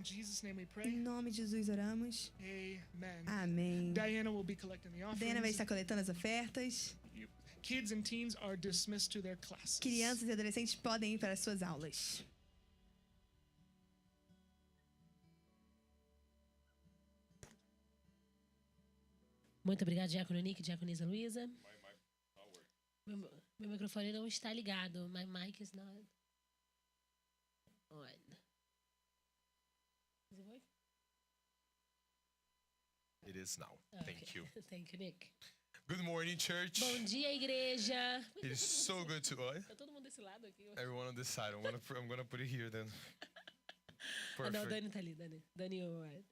In Jesus' name we Em pray. nome de Jesus oramos. Amen. Amém. Diana will be collecting the Diana vai offerings. estar coletando as ofertas. Kids and teens are dismissed to their classes. Crianças e adolescentes podem ir para as suas aulas. Muito obrigado, Diácono Nick e Diaconisa Luísa. Meu microfone não está ligado. My mic is not on. Is it working? It is now. Thank you. Thank you, Nick. Good morning, church. Bom dia, igreja. It is so good to Tá todo mundo desse lado aqui. everyone on this side. I'm gonna put it here then. Ah, não, Perfect. Dani tá ali, Dani.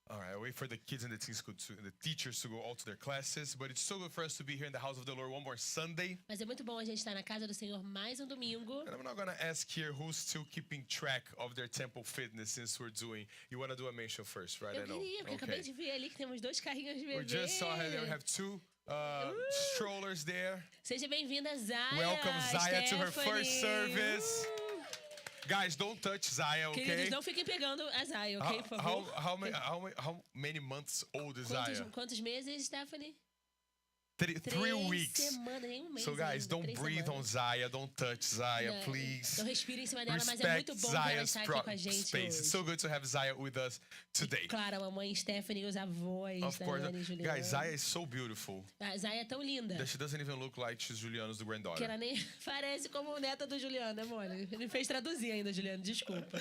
All right, I wait for the kids and the teens and the teachers to go all to their classes, but it's so good for us to be here in the house of the Lord one more Sunday. Mas é muito bom a gente estar na casa do Senhor mais um domingo. And I'm not gonna ask here who's still keeping track of their temple fitness since we're doing. You wanna do a mention first, right? Eu I know. queria, porque eu acabei de ver ali que temos 2 carrinhos de bebê. We just saw that we have 2 strollers there. Seja bem-vinda, Zaya. Welcome Zaya to her Stephanie. first service. Guys, don't touch Zaya, okay? Queridos, não fiquem pegando a Zaya, ok, por favor? How many months old is Zaya? Quantos meses, Stephanie? 3 3 weeks. semanas, nem um mês So guys, ainda, don't 3 breathe on semanas. Zaya, don't touch Zaya, Não, please. Não respira em cima dela, mas é Respect muito bom que ela Zaya's está aqui com a gente space. It's hoje. so good to have Zaya with us today. Claro, a mamãe Stephanie e os avós, Of course, Dani e Juliana. guys, Zaya is so beautiful A Zaya é tão linda that she doesn't even look like she's Juliana's que granddaughter. ela nem parece como neta do Juliano, amor. Ele fez traduzir ainda, Juliano, desculpa.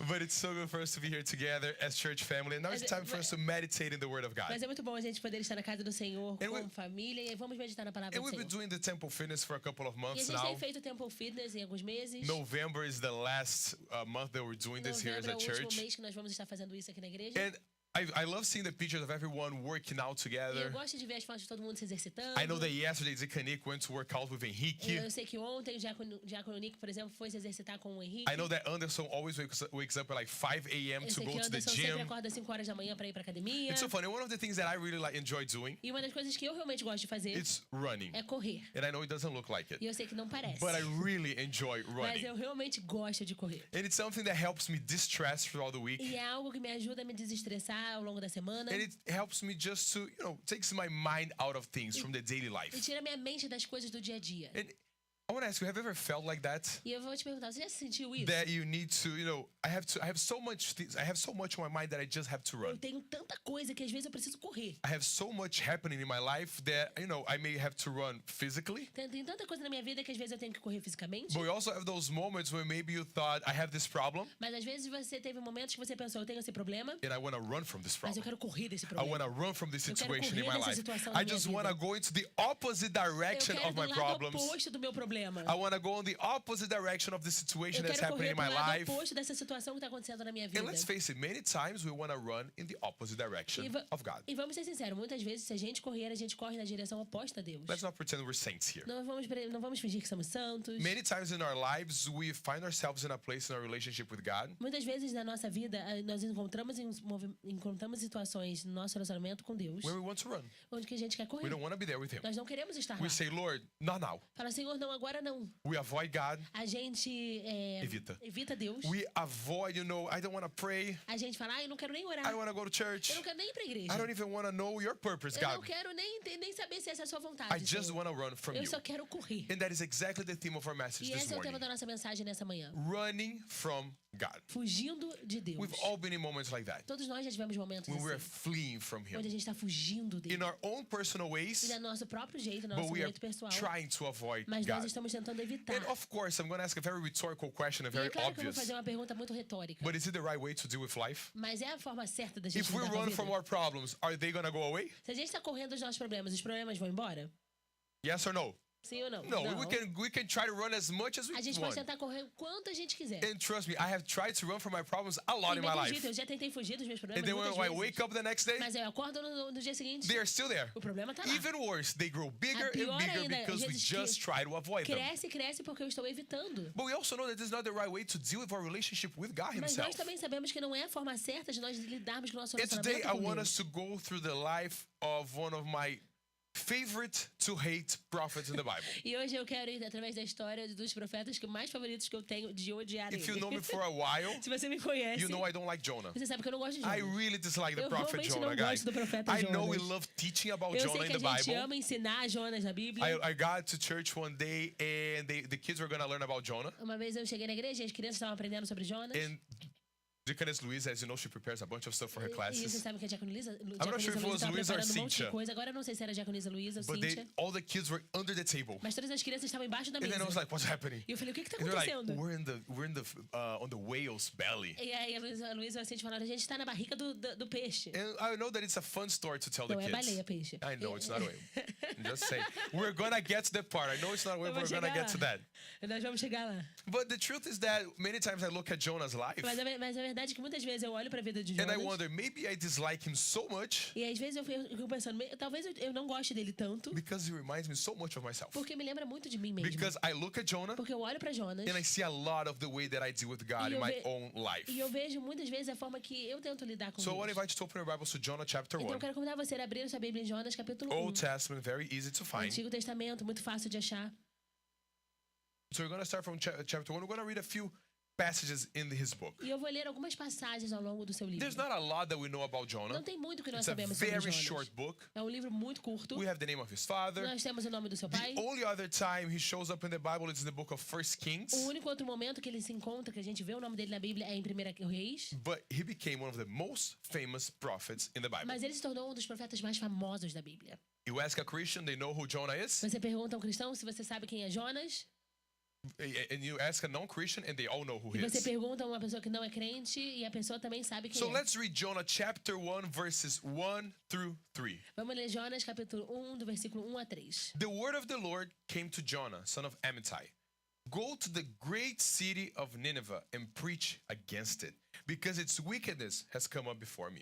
But it's so good for us to be here together as church family. And now it's time for us to meditate in the Word of God. Mas é muito bom a gente poder estar na casa do Senhor And com família e vamos meditar na palavra And do we've been Senhor. doing the temple fitness for a couple of E a months gente now. tem feito Temple Fitness em alguns meses. November is the last month that we're doing this here as Novembro a é o último church. mês que nós vamos estar fazendo isso aqui na igreja. And I love seeing the pictures of everyone working out E eu together. gosto de ver as fotos de todo mundo se exercitando. I know that yesterday Zikanik went to work out with Henrique. Eu sei que ontem o Diácono Nick, por exemplo, foi se exercitar com o Henrique. I know that Anderson always wakes up at like 5 a.m. Eu to sei go que to the Anderson sempre gym. acorda às 5 horas da manhã para ir para academia. It's so funny. One of the things that I really enjoy doing, E uma das coisas que eu realmente gosto de fazer it's running. é correr. And I know it doesn't look like E it, eu sei que não parece. but I really enjoy Mas running. eu realmente gosto de correr. And it's something that helps me distress throughout the week. E é algo que me ajuda a me desestressar ao longo da semana. And it helps me just to, takes my mind out of things from the daily E life. tira minha mente das coisas do dia a dia. And I want to ask you, have you ever felt like that? E eu vou te perguntar, você já se sentiu isso? That you need to, I have so much on my mind that I just have to Eu run. tenho tanta coisa que às vezes eu preciso correr. I have so much happening in my life that, I may have to run physically. Tem tanta coisa na minha vida que às vezes eu tenho que correr fisicamente. But we also have those moments where maybe you thought, I have this problem Mas às vezes você teve momentos que você pensou, eu tenho esse problema, and I want to run from this mas eu problem. quero correr desse I want problema. to run from this Eu quero situation in correr my dessa life. situação na I minha just vida. want to go into the opposite Eu direction quero of do my lado problems. oposto do meu problema. I want to go in the opposite direction of the situation Eu that's quero happening correr in pro my lado life. oposto dessa situação que está acontecendo na minha vida. And let's face it, many times we want to run in the opposite direction of God. E vamos ser sinceros, muitas vezes se a gente correr, a gente corre na direção oposta a Deus. Let's not pretend we're saints here. Não vamos fingir que somos santos. Many times in our lives, we find ourselves in a place in our relationship with God Muitas vezes na nossa vida, nós encontramos situações no nosso relacionamento com Deus, where we want to run. onde que a gente quer We correr. don't want to be there with Him. Nós não queremos estar lá. We say, Lord, not now. Fala, Senhor, não, agora não. We avoid God. A gente evita Deus. We avoid, I don't want to pray. A gente fala, eu não quero nem orar. I don't want to go to church. Eu não quero nem ir pra igreja. I don't even want to know your purpose, Eu não God. quero nem saber se essa é a sua vontade, I just Senhor. want to run from Eu you. só quero correr. And that is exactly the theme of our message E this esse é o tema morning. da nossa mensagem nessa manhã. Running from God. Fugindo de Deus. We've all been in moments like that. Todos nós já tivemos momentos When we're assim, fleeing from Him. onde a gente está fugindo dele. In our own personal ways, E do nosso próprio jeito, do but nosso we are jeito pessoal. trying to avoid Mas nós God. estamos tentando evitar. And of course, I'm going to ask a very rhetorical question, a E very é claro que eu vou obvious. fazer uma pergunta muito retórica. But is it the right way to deal with life? Mas é a forma certa da gente If we lidar com a run vida? from our problems, are they going to go away? Se a gente está correndo dos nossos problemas, os problemas vão embora? Yes or no? Sim ou não? No, Não. we can try to run as much as we A gente pode want. tentar correr o quanto a gente quiser. And trust me, I have tried to run from my problems a lot E in my mesmo life. jeito, eu já tentei fugir dos meus And problemas then when muitas I vezes. wake up the next day, Mas eu acordo no dia seguinte, they are still there. o problema tá lá. Even worse, they grow bigger and pior bigger ainda, because às we vezes just try to avoid them. Cresce porque eu estou evitando. But we also know that this is not the right way to deal with our relationship with God Mas Himself. nós também sabemos que não é a forma certa de nós lidarmos com o nosso And today relacionamento I com want Deus. us to go through the life of one of my favorite to hate prophets in the Bible. E hoje eu quero ir através da história dos profetas que mais favoritos que eu tenho de odiar If you ele. know me for a while, Se você me conhece, you know I don't like Jonah. você sabe que eu não gosto de I Jonas. really dislike the Eu prophet realmente Jonah, não guys. gosto do profeta I know we Jonas. love teaching about Eu Jonah sei in que the a gente Bible. ama ensinar Jonas na Bíblia. I got to church one day and the kids were going to learn about Jonah. Uma vez eu cheguei na igreja e as crianças estavam aprendendo sobre Jonas. And Deaconess Louise, as you know, she prepares a bunch of stuff for her E você classes. sabe que a Diaconisa not sure if it was estava Luísa or preparando um monte de Cynthia. coisa. Agora eu não sei se era a Diaconisa Luísa ou But Cíntia. all the kids were under the table. Mas todas as crianças estavam embaixo da And mesa. then I was like, what's happening? E eu falei, o que está And they're like, acontecendo? on the whale's belly. E aí a Luísa e a Cíntia falaram, a gente está na barriga do peixe. And I know that it's a fun story to tell the Não, é kids. baleia, peixe. I know it's not a whale. I'm just saying. We're gonna get to that part. I know it's not a whale, but Vamos we're gonna chegar get to lá. that. Nós vamos chegar lá. But the truth is that many times I look at Jonah's life Mas a verdade é que muitas vezes eu olho para a vida de and I Jonas. wonder, maybe I dislike him so much E às vezes eu fico pensando, talvez eu não goste dele tanto, because he reminds me so much of myself. porque me lembra muito de mim mesmo. Because I look at Jonah Porque eu olho para Jonas and I see a lot of the way that I deal with God E in eu my ve- own life. e eu vejo muitas vezes a forma que eu tento lidar com So I want to Deus. invite you to open your Bibles to Jonah chapter Então 1. eu quero convidar você a abrir a sua Bíblia em Jonas capítulo 1. Old Testament, very easy to find. Antigo Testamento, muito fácil de achar. So we're going to start from chapter 1. We're going to read a few passages in his book. E eu vou ler algumas passagens ao longo do seu livro. There's not a lot that we know about Jonah. Não tem muito que nós It's a sabemos sobre very Jonas. short book. É um livro muito curto. We have the name of his father. Nós temos o nome do seu The pai. only other time he shows up in the Bible is in the book of 1 Kings. O único outro momento que ele se encontra, que a gente vê o nome dele na Bíblia, é em 1 Reis. But he became one of the most famous prophets in the Bible. Mas ele se tornou um dos profetas mais famosos da Bíblia. You ask a Christian, they know who Jonah is. Você pergunta a um cristão se você sabe quem é Jonas. And you ask a non-Christian, and they all know who E he você is. pergunta a uma pessoa que não é crente e a pessoa também sabe quem So é. let's read Jonah chapter 1, verses 1 through 3. Vamos ler Jonas capítulo 1, do versículo 1 a 3. The word of the Lord came to Jonah, son of Amittai. Go to the great city of Nineveh and preach against it, because its wickedness has come up before me.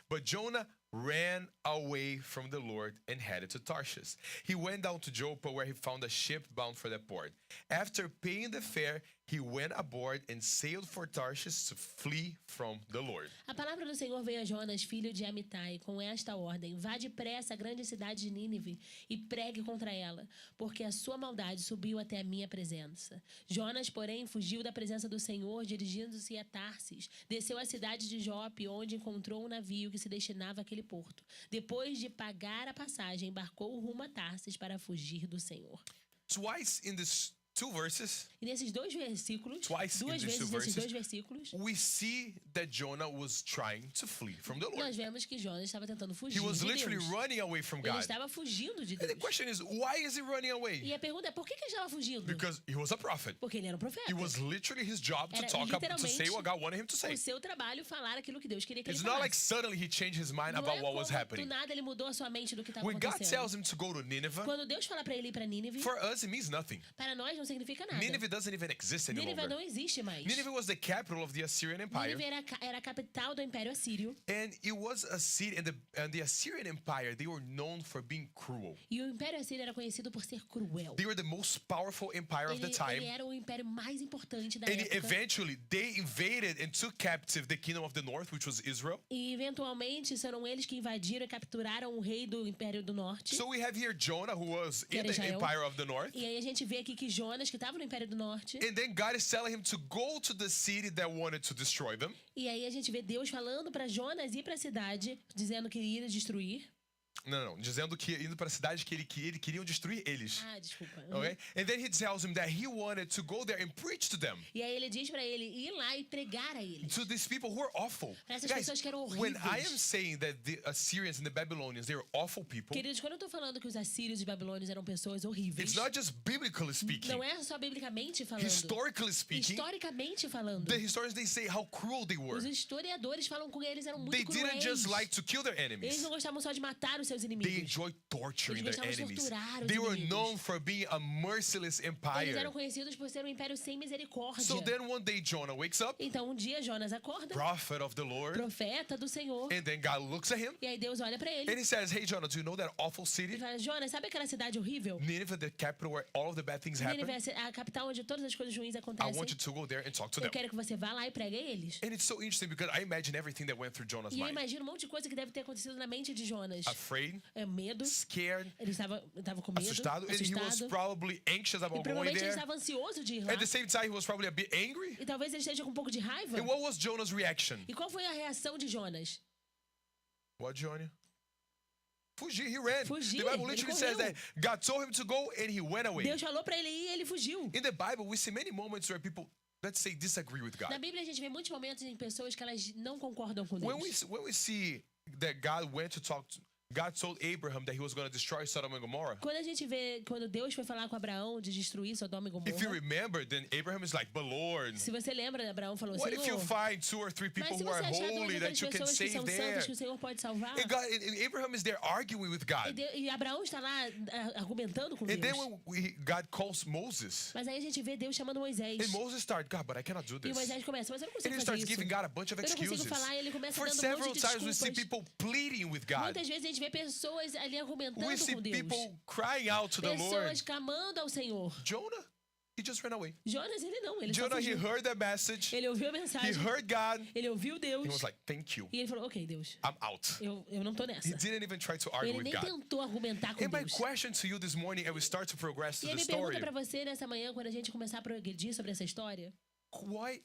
But Jonah ran away from the Lord and headed to Tarshish. He went down to Joppa, where he found a ship bound for that port. After paying the fare, he went aboard and sailed for Tarshish to flee from the Lord. A palavra do Senhor veio a Jonas, filho de Amitai, com esta ordem: vá depressa à grande cidade de Nínive e pregue contra ela, porque a sua maldade subiu até a minha presença. Jonas, porém, fugiu da presença do Senhor, dirigindo-se a Tarsis. Desceu à cidade de Jope, onde encontrou um navio que se destinava àquele porto. Depois de pagar a passagem, embarcou rumo a Tarsis para fugir do Senhor. Twice in these two verses, E nesses dois versículos, Twice in duas these two vezes nesses verses, dois versículos, we see that Jonah was trying to flee from the Lord. nós vemos que Jonas estava tentando fugir He was de literally Deus. running away from Ele God. estava fugindo de And the Deus. question is, why is he running away? E a pergunta é, por que ele estava fugindo? Because he was a prophet. Porque ele era um profeta. It was literally his job to Era talk up, to say literalmente what God wanted him to say. O seu trabalho falar aquilo que Deus queria que ele It's not like falasse. suddenly he changed his mind Não about é what was como do happening. nada ele mudou a sua mente do que estava When God acontecendo. tells him to go to Nineveh, Quando Deus fala para ele ir para Nínive, for us it means nothing. para nós não significa nada. Nineveh doesn't even exist any Nínive longer. não existe mais. Nineveh was the capital of the Assyrian Empire. Nínive era a capital do Império Assírio. And it was a city, and the Assyrian Empire, they were known for being cruel. E o Império Assírio era conhecido por ser cruel. They were the most powerful empire of the Ele time. era o império mais importante da And época. eventually, they invaded and took captive the kingdom of the north, which was Israel. E eventualmente foram eles que invadiram e capturaram o rei do Império do Norte. So we have here Jonah, who was in era the Israel. empire of the north. E aí a gente vê aqui que Jonas, que estava no Império do Norte, And then God is telling him to go to the city that wanted to destroy them. e aí a gente vê Deus falando para Jonas ir para a cidade, dizendo que iria destruir. Não, dizendo que indo para a cidade que ele queriam destruir eles. Ah, desculpa. Okay? And then he tells him that he wanted to go there and preach to them. E aí ele diz para ele ir lá e pregar a eles. To these people who are awful. Para essas Guys, pessoas que eram when I horríveis. am saying that the Assyrians and the Babylonians, they were awful people, Queridos, quando eu tô falando que os assírios e babilônios eram pessoas horríveis, it's not just biblically speaking. não é só biblicamente falando. Historically speaking, Historicamente falando. the historians, they say how cruel they were. Os historiadores falam que eles eram muito They cruéis. didn't just like to kill their Eles enemies. não gostavam só de matar os seus They inimigos. enjoyed torturing Eles their gostavam de enemies. torturar os They were inimigos. known for being a merciless Eles empire. eram conhecidos por ser um império sem misericórdia. So then one day Jonah wakes up, Então um dia Jonas acorda, prophet of the Lord, profeta do Senhor, and then God looks at him e aí Deus olha para ele and he says, "Hey Jonah, do you know that awful e city, fala: Jonas, sabe aquela cidade horrível? Nineveh, the capital where all of the bad things happen? Nínive é a capital onde todas as coisas ruins I acontecem. want you to go there and talk to Eu them." quero que você vá lá e pregue a eles. And it's so interesting because I imagine everything that went through Jonah's E eu mind. imagino um monte de coisa que deve ter acontecido na mente de Jonas. A afraid, medo. scared, Ele estava com medo, assustado, and he was assustado. probably anxious E about going provavelmente ele there. estava ansioso de ir lá. At the same time, he was probably a bit angry. E talvez ele esteja com um pouco de raiva. And what was Jonah's reaction? E qual foi a reação de Jonas? What, Jonah? Fugir, he ran. Fugir, The Bible ele literally says correu. that God told him to go and he went away. Deus falou para ele ir e ele fugiu. In the Bible, we see many moments where people, let's say, disagree with Na God. Bíblia a gente vê muitos momentos em pessoas que elas não concordam com When Deus. we see that God went to talk to, God told Abraham that he was going to destroy Sodom and Gomorrah. Quando a gente vê, quando Deus foi falar com Abraão de destruir Sodoma e If you Gomorra, remember, then Abraham is like, but Lord, se você lembra, Abraão falou, what if you Senhor, find 2 or 3 mas people se who você are achar duas holy ou that três you can pessoas que save são there? santas que o Senhor pode salvar, And Abraham is there arguing with God. e Abraão está lá argumentando com And then Deus. when God calls Moses, Mas aí a gente vê Deus chamando Moisés. and Moses starts, God, but I cannot do E this. Moisés começa, mas eu não And consigo he fazer starts isso. giving God a bunch of Eu não consigo excuses. falar, e ele começa For dando um several monte de times we see desculpas. people pleading with God. Muitas vezes a gente vê pessoas ali argumentando We see com Deus. people crying out to the Pessoas Lord. clamando ao Senhor. Jonah, he just ran away. Jonas, ele não, ele só Jonah, he fugiu. heard the message. Ele ouviu a He mensagem, heard God. ele ouviu Deus, He was like, thank you. e ele falou, ok, Deus, I'm out. eu não tô He nessa. didn't even try to argue Ele with nem God. tentou argumentar com And my Deus. question to you this morning, and we start to progress to E a the minha pergunta story, pra você nessa manhã, quando a gente começar a progredir sobre essa história,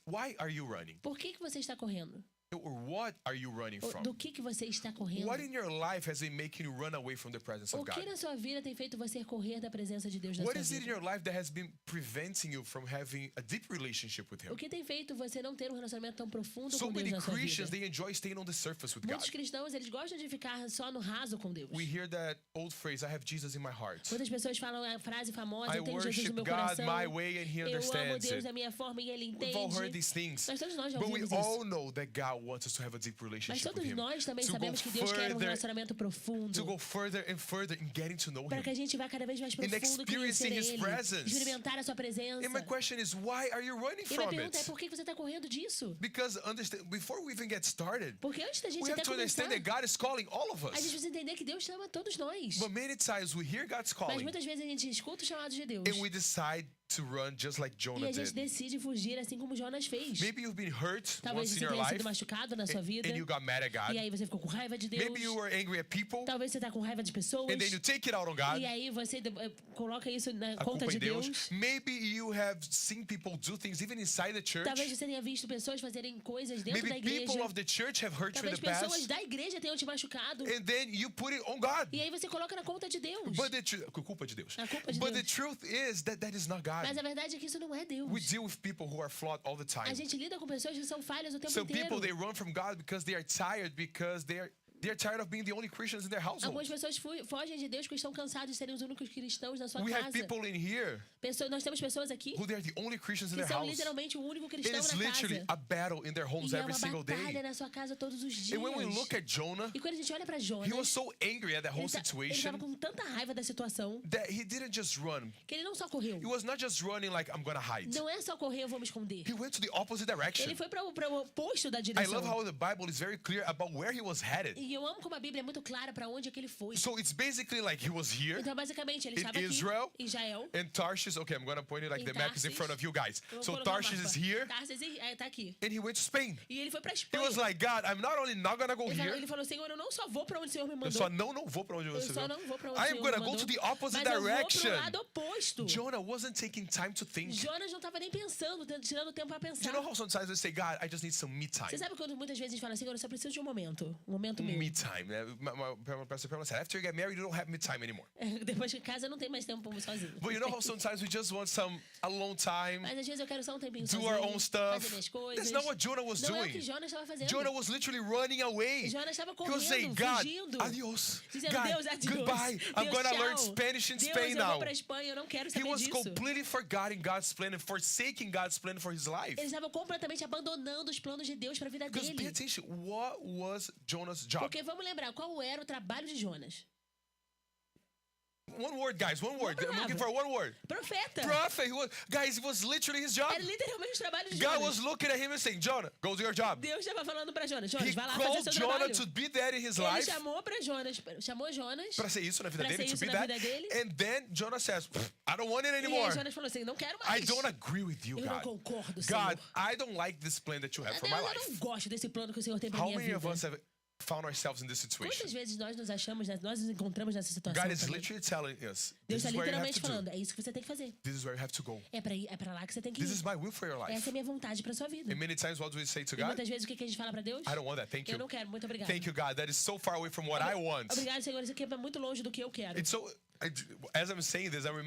why are you running? por que você está correndo? Or what are you running Ou from? do que você está correndo? What in your life has been making you run away from the presence O of que God? na sua vida tem feito você correr da presença de Deus na What sua is it in vida? your life that has been preventing you from having a deep relationship with O Him? que tem feito você não ter um relacionamento tão profundo So com Deus many na sua Christians, vida? they enjoy staying on the surface with God. Muitos cristãos, eles gostam de ficar só no raso com Deus. We hear that old phrase, I have Jesus in my heart. Muitas pessoas falam a frase famosa, I eu tenho Jesus worship no meu God coração. my way and He Eu amo understands Deus it. da minha forma e Ele We've all heard entende. these things. Mas todos nós já But we ouvimos all isso. know that God wants us to have a deep Mas relationship with todos Him. nós também To go sabemos que Deus quer um further, relacionamento profundo. to go further and further in getting to know Para que a Him. gente vá cada vez mais In profundo conhecer experiencing His Ele. presence. Experimentar a sua presença. And my question is, why are you running E minha from pergunta é, it? por que você está correndo disso? Because before we even get started, Porque antes da gente we have até to understand começar, that God is calling all of a gente us. precisa entender que Deus chama todos nós. But many times we hear God's Mas calling muitas vezes a gente escuta o chamado de Deus. and we decide to run just like E Jonah a gente did. decide fugir assim como Jonas fez. Maybe you've been hurt Talvez once in você your tenha life sido machucado na sua vida. and you got mad at E God. aí você ficou com raiva de Deus. Maybe you were angry at people Talvez você está com raiva de pessoas. and then you take it out on God. E aí você coloca isso na A conta culpa de em Deus. Deus. Maybe you have seen people do things even inside the church. Talvez você tenha visto pessoas fazerem coisas dentro da Maybe igreja. people of the church have hurt you in Talvez the pessoas past. da igreja tenham te machucado. And then you put it on God. E aí você coloca na conta de Deus. But culpa de Deus. A culpa de But the Deus. truth is that that is not God. Mas a verdade é que isso não é Deus. We deal with people who are flawed all the A time. gente lida com pessoas que são falhas o tempo Some inteiro. people they run from God because they are tired because they're tired of being the only Christians in their household. Algumas pessoas fogem de Deus porque estão cansados de serem os únicos cristãos na sua We have casa. people in here Nós temos pessoas aqui who they are the only Christians in que their são house. literalmente o único It cristão is na literally casa. a battle in their homes E é every uma single batalha day. na sua casa todos os dias. And when we look at Jonah, E quando a gente olha para Jonas, he was so angry at the whole ele situation estava com tanta raiva da situação that he didn't just run. que ele não só correu. He was not just running like I'm gonna hide. Não é só correr, eu vou me esconder. He went to the opposite direction. Ele foi para o oposto da I direção. love how the Bible is very clear about where he was headed. E eu amo como a Bíblia é muito clara para onde é que ele foi. So it's basically like he was here Então, basicamente, ele in estava aqui Israel, em Israel. and Tarshish. Okay, I'm gonna point it like Em the map is in Tarsis. front of you guys. Eu vou So colocar o Tarshish mapa. is here, Tarsis tá aqui. and he went to Spain. E ele foi para He Espanha. was like, God, I'm not only not gonna go here, Ele falou, Senhor, eu não só vou para onde o Senhor me eu mandou. só não vou para onde Eu você só viu. não vou para onde o I am Senhor gonna me go mandou. to the opposite Mas eu vou direction. pro lado oposto. Jonah wasn't taking time to think. Jonas não estava nem pensando, tirando tempo para Do pensar. you know how sometimes we say, God, I just need some me time? Você sabe quando muitas vezes a gente fala, Senhor, eu só preciso de um momento. Um momento meu. Me time. My pastor Pamela said, after you get married, you don't have me time anymore. Depois que casa, não tem mais tempo sozinho. But you know how sometimes we just want some alone time, Mas às vezes eu quero só um tempinho do sozinho, our own stuff. fazer minhas coisas. That's not what Jonah was Não é o que doing. Jonas estava fazendo. Jonah was literally running away. Jonas estava He was correndo, saying, God, fugindo. adios. Dizendo, God, Deus, adiós. goodbye. I'm Deus, gonna tchau. learn Spanish in Deus, Spain eu now. vou para a Espanha, eu não quero He saber was disso. completely forgetting God's plan and forsaking God's plan for his life. Ele estava completamente abandonando os planos de Deus para a vida Because pay dele. attention, what was Jonah's job? Porque vamos lembrar, qual era o trabalho de Jonas? One word, guys, one word. I'm palavra. looking for one word. Profeta. Prophet. Guys, it was literally his job. Era literalmente o trabalho de God Jonas. was looking at him and saying, Jonah, go do your job. Deus estava falando para Jonas, He Jonas, vai lá fazer called seu Jonah trabalho. to be there in his Ele life. chamou para Jonas, chamou Jonas. Para ser isso na vida Pra dele, ser to isso be na that. vida dele. And then Jonah says, I don't want it E anymore. aí Jonas falou assim, não quero I mais. don't agree with you, Eu não God. concordo, God, Senhor. I don't like this plan that you have for my Eu life. não gosto desse plano que o Senhor tem para How minha many of vida. us have found ourselves in this Quantas situation? vezes nós nos achamos, nós nos encontramos nessa situação? God is também? literally telling us, Deus this está is where you have literalmente to do. falando, é isso que você tem que fazer. This is where you have to go. É pra lá que você tem que This ir. is my will for your life. Essa é a minha vontade pra sua vida. And many times what do we say to E God? muitas vezes o que a gente fala pra Deus? I don't want that. Thank Eu you. não quero, muito obrigado. Thank you, God. That is so far away from what I want. Obrigado, Senhor, isso aqui é muito longe do que eu quero. It's so, as I'm saying this, I'm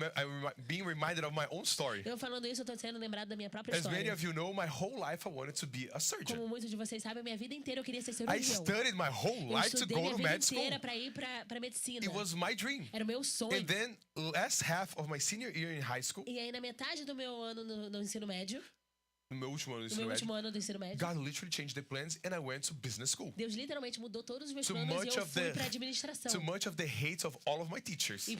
being reminded of my own story. Eu falando isso, eu tô sendo lembrado da minha própria As many história. of you know, my whole life I wanted to be a surgeon. Como muitos de vocês sabem, a minha vida inteira eu queria ser I cirurgião. studied my whole Eu life to estudei go minha to vida med school. inteira pra ir pra medicina. It was my dream. Era o meu sonho. And then last half of my senior year in high school, E aí, na metade do meu ano no ensino médio, no meu último ano do no ensino meu médio, último ano do ensino médio, God literally changed the plans and I went to business school. Deus literalmente mudou todos os meus Too planos much e eu of fui the- pra administração. Too much of the hate of all of my teachers. E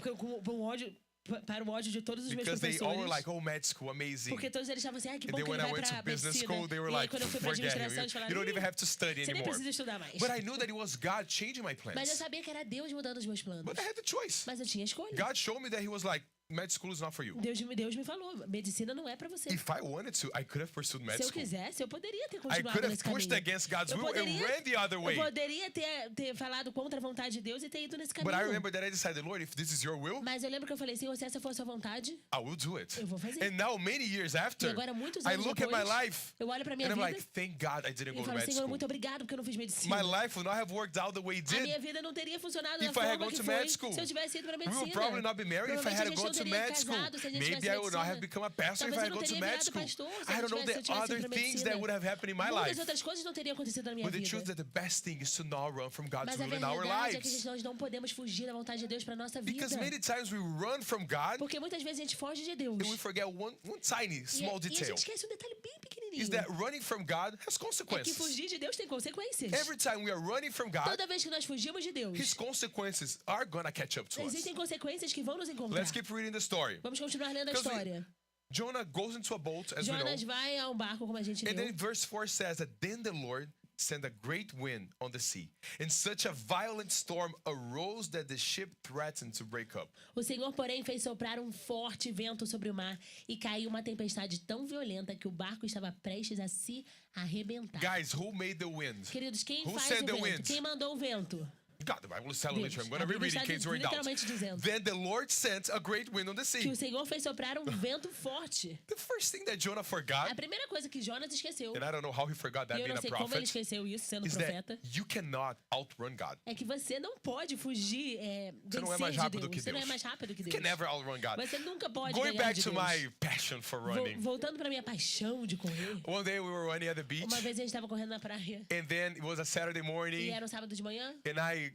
para o ódio de todos os meus Because they all were professores. like, oh, med school, amazing. Porque todos eles estavam assim, ai, que And bom then que when ele I vai went pra to business medicina. school, they were E aí, like, quando eu fui pra forget him. administração, eles falaram, You don't even "Ih, have to study você nem anymore. precisa estudar mais. But I knew that it was God changing my Mas eu plans. sabia que era Deus mudando os meus planos. But I had the choice. Mas eu tinha escolha. God showed me that He was like, med school is not for you. Deus me falou, medicina não é pra você. If I wanted to, I could have pursued med Se eu school. quisesse, eu poderia ter I continuado could have nesse pushed caminho. against God's Eu will and poderia, ran the other eu way. poderia ter falado contra a vontade de Deus e ter ido nesse But I caminho. remember that I decided, Lord, if this is your will, Mas eu lembro que eu falei, Senhor, se essa for a sua vontade, I will do it. eu vou fazer. And now, many years E after, agora, muitos I anos look at my depois, life eu olho pra minha and I'm vida like, thank God I didn't e go to falo, med Senhor, school. muito obrigado porque eu não fiz medicina. My life would not have worked out the way it A minha did. vida não teria funcionado If da I had forma gone que to foi med school. se eu tivesse ido pra We medicina. would probably not be married if I Provavelmente had a gente gone não to teria med school. casado se a gente Maybe tivesse I would not medicina. have become a pastor if Talvez I eu had não gone to teria med virado school. pastor se I eu don't know tivesse the other ido pra things that medicina. would have happened in my Muitas life. outras coisas não teriam acontecido na minha But the vida. truth that the best thing is to not run from God's Mas a will in our verdade é que lives. nós não podemos fugir da vontade de Deus para nossa vida. Because many times we run from God Porque muitas vezes a gente foge de Deus. and we forget one tiny, small E a detail. gente esquece um detalhe bem pequenininho. Is that running from God has É que consequences. fugir de Deus tem consequências. Every time we are running from God, Toda vez que nós fugimos de Deus, His consequences are gonna catch up to us. existem consequências que vão nos encontrar. Let's keep reading the story. Vamos continuar lendo a Because we- história. Jonah goes into a boat, as we know. Jonas vai a um barco, como a gente And leu. then verse 4 says that then the Lord sent a great wind on the sea, and such a violent storm arose that the ship threatened to break up. O Senhor, porém, fez soprar um forte vento sobre o mar e caiu uma tempestade tão violenta que o barco estava prestes a se arrebentar. Guys, who made the wind? Queridos, quem Who faz sent o the vento? wind? Quem mandou o vento? God, the Bible is telling Deus. literally. I'm going to A Bíblia reread it in está case you're in doubt. literalmente dizendo. Then the Lord sent a great wind on the Que sea. o Senhor fez soprar um vento forte. The first thing that Jonah forgot, A primeira coisa que Jonas esqueceu, and I don't know how he forgot that e eu being não a sei como ele prophet, esqueceu isso sendo is profeta, that you cannot outrun God. é que você não pode fugir, Você não é vencer mais de rápido Deus. que Você não é Deus. mais rápido que You Deus. can never outrun God. Você nunca pode Going ganhar back de to Deus. my passion for running. Voltando pra minha paixão de correr. One day we were running at the beach, Uma vez a gente estava correndo na praia and then it was a Saturday e morning, era um sábado de manhã and I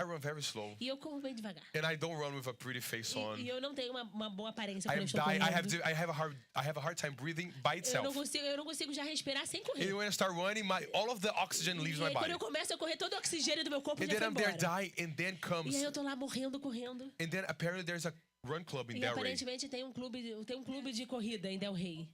run very slow, e eu corro bem devagar. and I don't run with a pretty face on. E eu não tenho uma boa aparência I quando eu am estou dying. correndo. I have a hard time breathing by Eu não itself. consigo já respirar sem correr. And when I start running, all of the oxygen leaves E my aí, quando body. eu começo a correr, todo o oxigênio do meu corpo And já then foi I'm there embora. dying, and then E comes, aí eu tô lá morrendo, correndo. and then apparently there's a run club in E Delray. aparentemente tem um clube de corrida em Del Rey.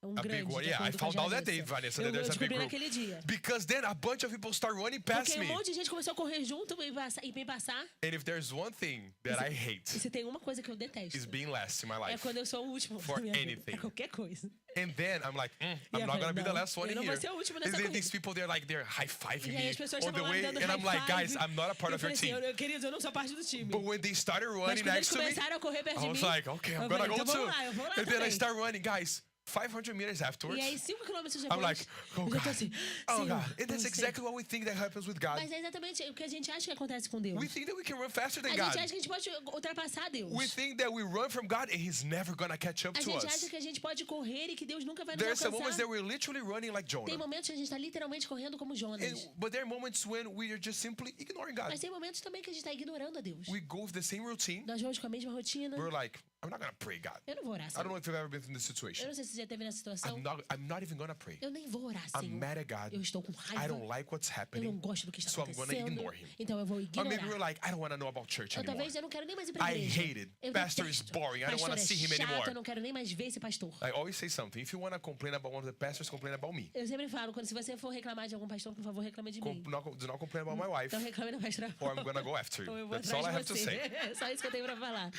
Um A grande, big one, de yeah. I acordo com a found out that day, Vanessa. Vanessa, that there's Eu a big descobri group. naquele dia. Because then a bunch of people start running past Porque me. um monte de gente começou a correr junto e me passar. And if there's one thing that I E hate, se tem uma coisa que eu detesto, is being last in my é life. quando eu sou o último For na minha vida. anything. É qualquer coisa. And then I'm like, E I'm eu not gonna falei, be the não, last one eu in não here. vou ser o último And nessa then corrida. these people, they're high-fiving E aí me as pessoas on the estavam lá way, me dando and I'm high like, guys, five. I'm not a part Eu of your falei assim, team. queridos, eu não sou parte do time. But when they started Mas running quando eles next to me, começaram a correr perto I de was mim, like, okay, I'm eu gonna falei, go então too. vamos lá, eu vou lá And then I também. start running, guys. 500 meters afterwards, E aí, 5 quilômetros I'm depois, like, oh eu já tô God, assim, oh Senhor, God. And that's Senhor. exactly what we think that happens with God. Mas é exatamente o que a gente acha que acontece com Deus. We think that we can run faster A than gente God. acha que a gente pode ultrapassar Deus. We think that we run from God and He's never gonna catch up A to gente us. acha que a gente pode correr e que Deus nunca vai nos There's some moments that alcançar. we're literally running like Tem Jonah. momentos que a gente está literalmente correndo como Jonas. But there are moments when we are just simply ignoring God. Mas tem momentos também que a gente está ignorando a Deus. We go with the same routine. Nós vamos com a mesma rotina. We're like, I'm not gonna pray, God. Eu não vou orar, I don't Senhor. know if you've ever been through this Eu situation. não sei se você já esteve nessa situação. I'm not even gonna pray. Eu nem vou orar, I'm Senhor. mad at God. Eu estou com I raiva. don't like what's Eu não happening. gosto do que está So I'm gonna acontecendo. ignore him. Então eu vou Or maybe we're ignorar. like, I don't want to know about church Ou anymore. talvez eu não quero nem mais ir pra I igreja. hate it. Eu Pastor is detesto. boring. I don't Pastor wanna é see him chato, anymore. eu não quero nem mais ver esse pastor. I always say something. If you want to complain about one of the pastors, complain about me. Eu sempre falo, se você for reclamar de algum pastor, por favor, reclame de mim. Do not complain about my wife, Então reclame da pastora. or I'm gonna go after Ou eu you. vou That's all I have atrás to de say. você. É só isso que eu tenho pra falar.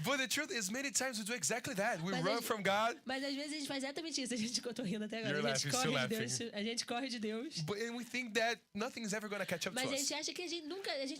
But the truth is many times we do exactly that. We Mas run às- from God. Mas às vezes a gente faz exatamente isso. Eu tô rindo até agora. You're A gente laughing, corre still de Deus. A gente corre de Deus. And we think that nothing is ever going to catch up Mas to a us. gente acha que a gente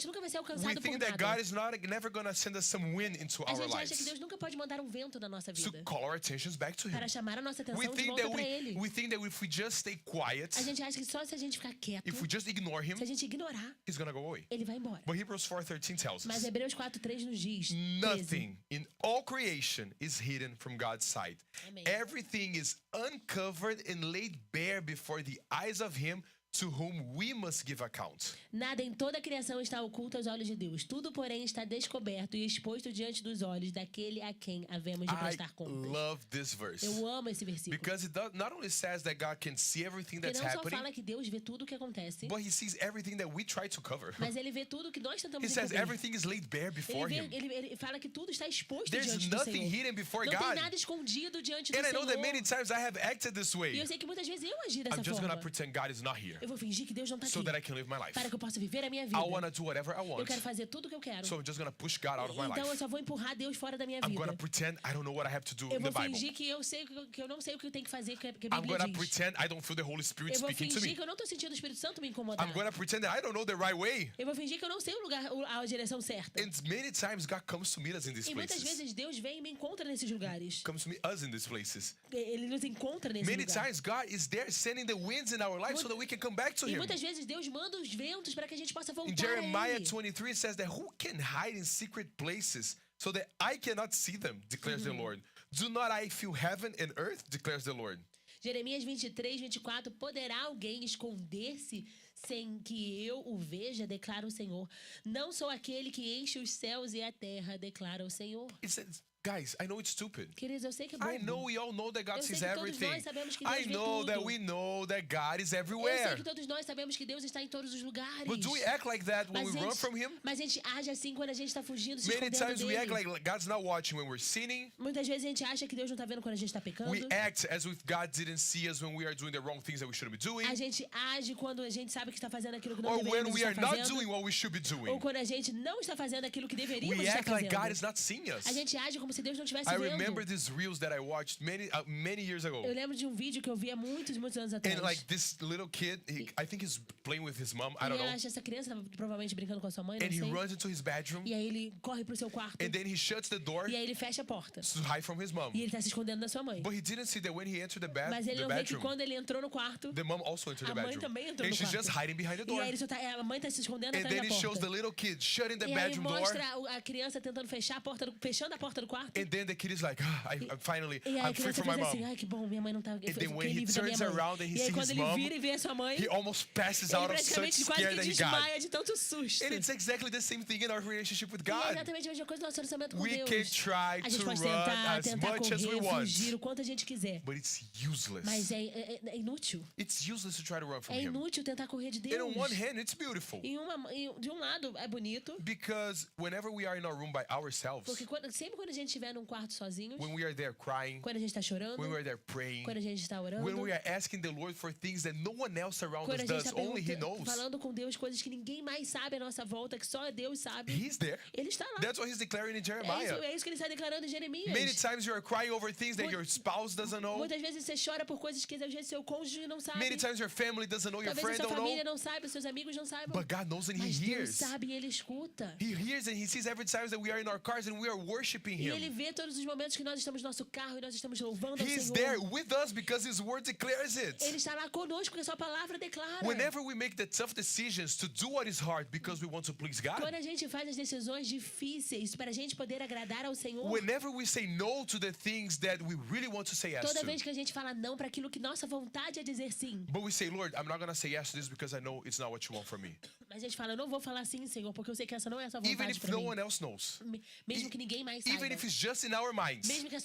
nunca vai ser We alcançado por think that nada. God is never going to send us some wind into A our gente acha que Deus lives nunca pode mandar um vento na nossa to vida call our attentions back to Him. para chamar a nossa atenção We de think volta that para Ele. we think that if we just stay quiet, A gente acha que só se a gente ficar quieto, if we just ignore Him, se a gente ignorar, He's going to go away. Ele vai embora. But Hebrews 4:13 tells Mas us Hebreus 4:3 nos diz: 13. nothing in all creation is hidden from God's sight. Amém. Everything is uncovered and laid bare before the eyes of Him to whom we must give account. Nada em toda a criação está oculto aos olhos de Deus. Tudo, porém, está descoberto e exposto diante dos olhos daquele a quem havemos de I prestar contas. love this verse Eu amo esse versículo. because not only says that God can see everything Porque that's não só happening, fala que Deus vê tudo o que acontece, but He sees everything that we try to cover. mas Ele vê tudo que nós tentamos He says encobrir. everything is laid bare before Him. Ele fala que tudo está exposto There's diante do nothing Senhor. hidden before Não tem God. nada escondido diante do And I know that many Senhor. times I have acted this E way. eu sei que muitas vezes eu agi dessa I'm just going to forma. pretend God is not here Eu vou fingir que Deus não está so aqui. that I can live my life. Para que eu possa viver a minha vida. I want to do whatever I Eu want. quero fazer tudo o que eu quero. So I'm just going to push God out of my Então eu life. só vou empurrar Deus fora da minha I'm going to vida. pretend I don't know what I have to do Eu in the vou Bible. fingir que eu sei que eu não sei o que eu tenho que fazer, que a I'm Bíblia going to diz. pretend I don't feel the Holy Spirit Eu vou speaking to fingir me. que eu não estou sentindo o Espírito Santo me incomodar. I'm going to pretend that I don't know the right way. Eu vou fingir que eu não sei o lugar, a direção certa. And many times God comes to meet us in these E muitas places. vezes Deus vem e me encontra nesses lugares. Comes to meet us in these places. Ele nos encontra nesse Many lugar. times God is there sending the winds in our life so that we can come back to E Him. muitas vezes Deus manda os ventos para que a gente possa voltar In a Jeremiah Ele. 23 it says that who can hide in secret places so that I cannot see them, declares the Lord. Do not I feel heaven and earth, declares the Lord. Jeremias 23, 24. Poderá alguém esconder-se sem que eu o veja, declara o Senhor. Não sou aquele que enche os céus e a terra, declara o Senhor. It says, guys, I know it's stupid. Queridos, eu sei que é I know bobo. we all know that God Eu sei sees que todos everything. nós sabemos que Deus I vê know that tudo. we know that God is Eu sei everywhere. que todos nós sabemos que Deus está em todos os lugares. But do we act like that when Mas we a run gente- from Him? Mas a gente age assim quando a gente está fugindo, se Many escondendo times we act dele. like God's not watching when we're sinning. Muitas vezes a gente acha que Deus não está vendo quando a gente está pecando. We act as if God didn't see us when we are doing the wrong things that we shouldn't be doing. A gente age quando a gente sabe que está fazendo aquilo que não Or when deveríamos we estar are not fazendo. doing what we should be Ou doing. quando a gente não está fazendo aquilo que deveríamos We estar act like fazendo. God is not seeing us. A gente age como se Deus não estivesse I vendo. remember these reels that I watched many years ago. Eu lembro de um vídeo que eu vi há muitos anos atrás. And like this little kid, I think he's playing with his mom. I E don't eu know. acho essa criança tava provavelmente brincando com a sua mãe, não And he sei. runs into his bedroom. E aí ele corre pro seu quarto. And then he shuts the door E aí ele fecha a porta. to hide from his mom. E ele tá se escondendo da sua mãe. But he didn't see that when he entered the Mas ele the não vê que bedroom, quando ele entrou no quarto, the mom also entered a the mãe bedroom. também entrou And no she's quarto. just hiding behind the E door. aí a mãe tá se escondendo And atrás then da it shows the porta. little kid shutting the E aí bedroom door. mostra a criança tentando fechar a porta, fechando a porta do quarto. And then the kid is like, I'm finally, E aí a I'm free criança from my fez assim, mom. ai que bom, minha mãe não tá... Eu then when fiquei he livre da minha turns mãe. around and he E aí sees quando his ele mom, vira e vê a sua mãe, He almost passes ele out of such praticamente quase scare que that he got. desmaia de tanto susto. And it's exactly the same thing in our relationship with E é God. exatamente a mesma coisa no nosso relacionamento com We Deus. can try A gente to pode run tentar as much as we correr, want. fugir o quanto a gente quiser. But it's Mas useless. é inútil. It's useless to try to run from É Him. inútil tentar correr de And Deus. on one hand, it's beautiful. De um lado é bonito, Because whenever we are in our room by ourselves, porque sempre quando a gente estiver num quarto sozinhos, when we are there crying, quando a gente está chorando, when we are there praying, quando a gente está orando, when we are asking the Lord for things that no one else around quando us a gente does, está only He knows, falando com Deus coisas que ninguém mais sabe à nossa volta, que só Deus sabe. He's there. Ele está lá. That's what He's declaring in É Jeremiah. isso que ele está declarando em Jeremias. Many times you are crying over things that your spouse doesn't know. Muitas vezes você chora por coisas que às vezes seu cônjuge não sabe. Many times your family doesn't know, your Talvez a friend sua don't família know. não saiba, seus amigos não saibam. But God knows and He Mas Deus hears. sabe e Ele escuta. He hears and He sees every time that we are in our cars and we are worshiping E Ele Him. vê todos os momentos que nós estamos no nosso carro e nós estamos louvando ao He's Senhor. there with us because His word declares it. Ele está lá conosco porque a sua palavra declara. Whenever we make the tough decisions to do what is hard because we want to please God, Quando a gente faz as decisões difíceis para a gente poder agradar ao Senhor, whenever we say no to the things that we really want to say yes toda to, vez que a gente fala não para aquilo que nossa vontade é dizer sim, but we say, Lord, I'm not going to say yes to this because I know it's not what you want from me. mas a gente fala, eu não vou falar sim, Senhor, porque eu sei que essa não é a sua Even vontade if para no mim. one else knows. Mesmo que ninguém mais saiba. Even if it's just in our minds. Mesmo que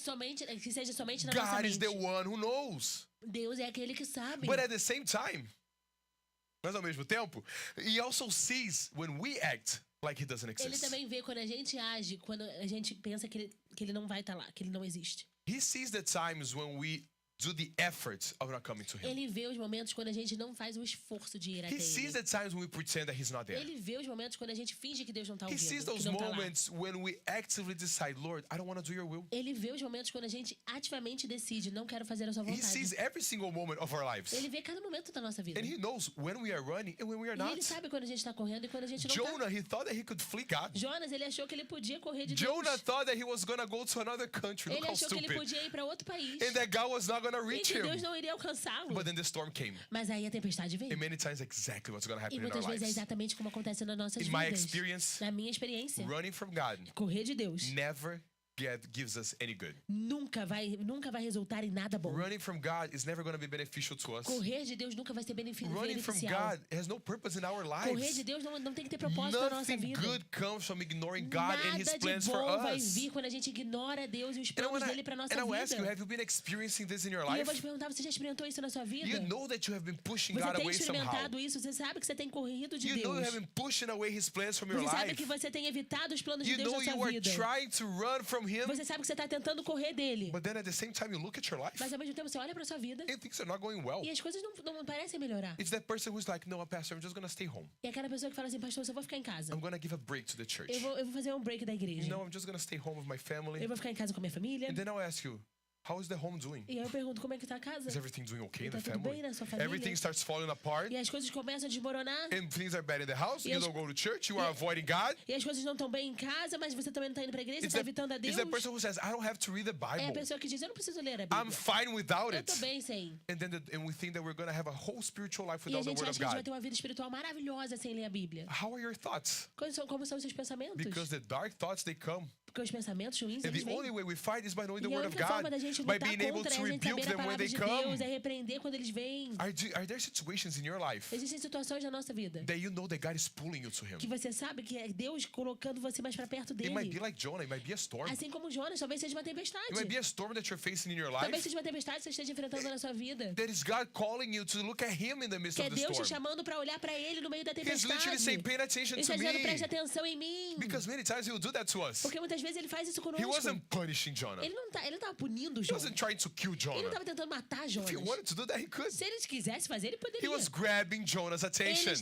seja somente na nossa God is mente. the one who knows. Deus é aquele que sabe. But at the same time, mas ao mesmo tempo, He also sees when we act like He doesn't Ele exist. também vê quando a gente age, quando a gente pensa que ele não vai estar lá, que ele não existe. He sees the times when we do the efforts of not coming to him. Ele vê os momentos quando a gente não faz o esforço de ir até He sees ele. the times when we pretend that he's not there. Ele vê os momentos quando a gente finge que Deus não está He sees ouvindo, que those não tá lá. moments when we actively decide, Lord, I don't want to do your will. Ele vê os momentos quando a gente ativamente decide, não quero fazer a sua He sees vontade. every single moment of our lives. Ele vê cada momento da nossa vida. And he knows when we are running and when we are E not. ele sabe quando a gente está correndo e quando a gente não está. Jonah, he thought that he could flee God. Jonas, ele achou que ele podia correr de Jonah Deus. thought that he was going to go to another country. Look Ele how achou que ele stupid. podia ir para outro país. And that God was not going to E reach que Deus him. não iria alcançá-lo. But then the storm came. Mas aí a tempestade veio. And many times exactly what's going to happen E in our muitas vezes é lives. exatamente como acontece nas nossas In my vidas. experience, Na minha experiência, running from God correr de Deus never gives us any good. nunca vai resultar em nada bom. Running from God is never going to be beneficial to us. Correr de Deus nunca vai ser Running from beneficial. God has no purpose in our Correr de lives. Deus não tem que ter propósito na nossa Nothing vida. good comes from ignoring God and His Nada de plans for bom vai us. vir quando a gente ignora Deus e os And I planos wanna- dele para nossa and I will ask you, vida. have you been experiencing this in your E eu life? vou te perguntar, você já experimentou isso na sua vida? You know that you have been pushing Você God tem away somehow. experimentado isso? Você sabe que você tem corrido de You know you have Deus. been pushing away His plans from your Você sabe life. que você tem evitado os planos de You Deus know na you sua are vida. trying to run from Him, Você sabe que você está tentando correr dele. but then at the same time you look at your life Mas ao mesmo tempo você olha para sua vida and things are not going well. e as coisas não parecem melhorar. It's that person who's like, no, Pastor, I'm just going to stay home. E aquela pessoa que fala assim, pastor, eu só vou ficar em casa. I'm going to give a break to the church. Eu vou fazer um break da igreja. No, I'm just going to stay home with my family. Eu vou ficar em casa com a minha família. And then I'll ask you, how is the home doing? E aí eu pergunto, como é que tá a casa? Is everything doing okay in Tá the tudo bem family? na sua família? Everything starts falling apart E as coisas começam a desmoronar. and things are bad in the house. E You as- don't go to church. You are avoiding God. E as coisas não estão bem em casa, mas você também não tá indo pra igreja, você It's tá the, evitando a Deus. it's the person who says, I don't have to read the É a Bible. pessoa que diz, eu não preciso ler a Bíblia. I'm fine without Eu tô it. bem sem. And we think that we're going to have a whole spiritual life E a without the gente Word acha of que a gente vai God. ter uma vida espiritual maravilhosa sem ler a Bíblia. How are your thoughts? Como são os seus pensamentos? Because the dark thoughts, they come. Porque os pensamentos ruins, And eles the vêm. only way we fight is by knowing E the a Word of única forma God, da gente by lutar being able contra é to a gente rebuke saber a them when palavra they de come. Deus, é repreender quando eles vêm. Are there situations in your life Existem situações na nossa vida that you know that God is pulling you to Him? que você sabe que é Deus colocando você mais pra perto It might be dele. like Jonah. It might be a storm. Assim como Jonas, talvez seja uma It tempestade. might be a storm that you're facing in your Talvez life. seja uma tempestade que você esteja enfrentando na sua vida. That is God calling you to look at Him in the midst Que é of the Deus te storm. chamando pra olhar pra ele no meio da He's tempestade. literally saying, pay attention Ele to está dizendo, preste me. atenção em mim. Because many times He will do that to us. Porque muitas vezes ele faz isso He conosco. wasn't punishing Jonah. Ele não tava punindo He Jonas. wasn't trying to kill Ele não Jonah. estava tentando matar If Jonas. he wanted to do that, he could. Se ele quisesse fazer, ele He poderia. was grabbing Jonah's attention.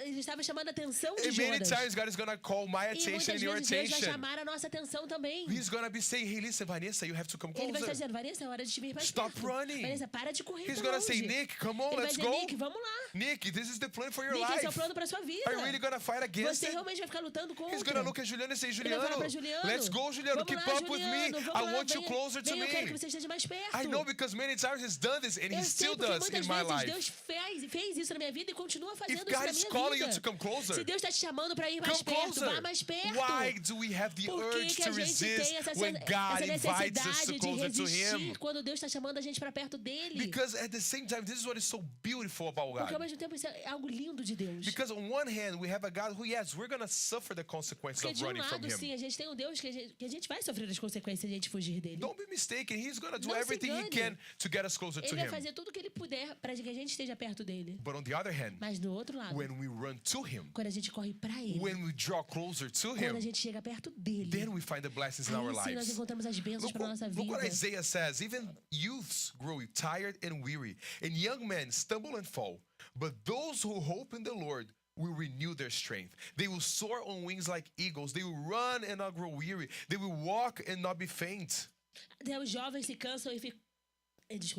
Ele estava chamando a atenção de And many Jonas. times God is going to call my E attention muitas and your vezes Deus vai attention. chamar a nossa atenção também. He's going to be saying, hey, listen, Vanessa, you have to come Ele vai estar closer. dizendo, Vanessa, é hora de te vir mais Stop perto. running. Vanessa, para de correr He's tão going to say, longe. Nick, come on, Ele vai let's dizer, go. Nick, vamos lá. Nick, this is the plan for your Nick, esse é o life. plano pra sua vida. Are you really going to fight against Você it? realmente vai ficar lutando contra. He's going to look at Juliano and say, Ele vai falar pra Juliano, Juliano, let's go, Juliano, vamos keep lá, up with me. Juliano, vamos I lá, want you venha, closer to venha, eu quero que me. você esteja mais perto. I know because many times He's done this and He Eu sei still porque does in muitas my vezes life. Deus fez isso na minha vida e continua If fazendo God isso na is minha calling you vida. to come closer, Se Deus está te chamando para ir mais come perto, closer. vá mais perto. Why do we have the Por que urge que to a gente resist tem essa when God invites us necessidade to de closer to resistir Him? quando Deus está chamando a gente para perto dele? Because at the same time, this is what is so beautiful about Porque ao God. mesmo tempo isso é algo lindo de Deus. Because on one hand, we have a God who, yes, we're going to suffer the consequences Porque of de um running from lado, sim, Him. a gente tem um Deus que a gente vai sofrer as consequências de a gente fugir dele. Don't be mistaken. He's going to do Não se everything He engane. can to get us closer to Ele vai Him. fazer tudo o que ele puder para que a gente esteja perto dele. But on the other hand, Mas do outro lado, when we run to Him, quando a gente corre para ele, when we draw closer to quando a Him, gente chega perto dele, then we find the blessings in our aí sim nós lives. encontramos as bênçãos Look para nossa what, look vida. what Isaiah says. Even youths grow tired and weary, and young men stumble and fall. But those who hope in the Lord will renew their strength. They will soar on wings like eagles. They will run and not grow weary. They will walk and not be faint. Até os jovens se cansam e ficam.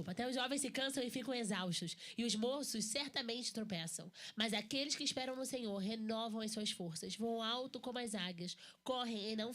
Até os jovens se cansam e ficam exaustos, e os moços certamente tropeçam. Mas aqueles que esperam no Senhor renovam as suas forças, voam alto como as águias, correm e não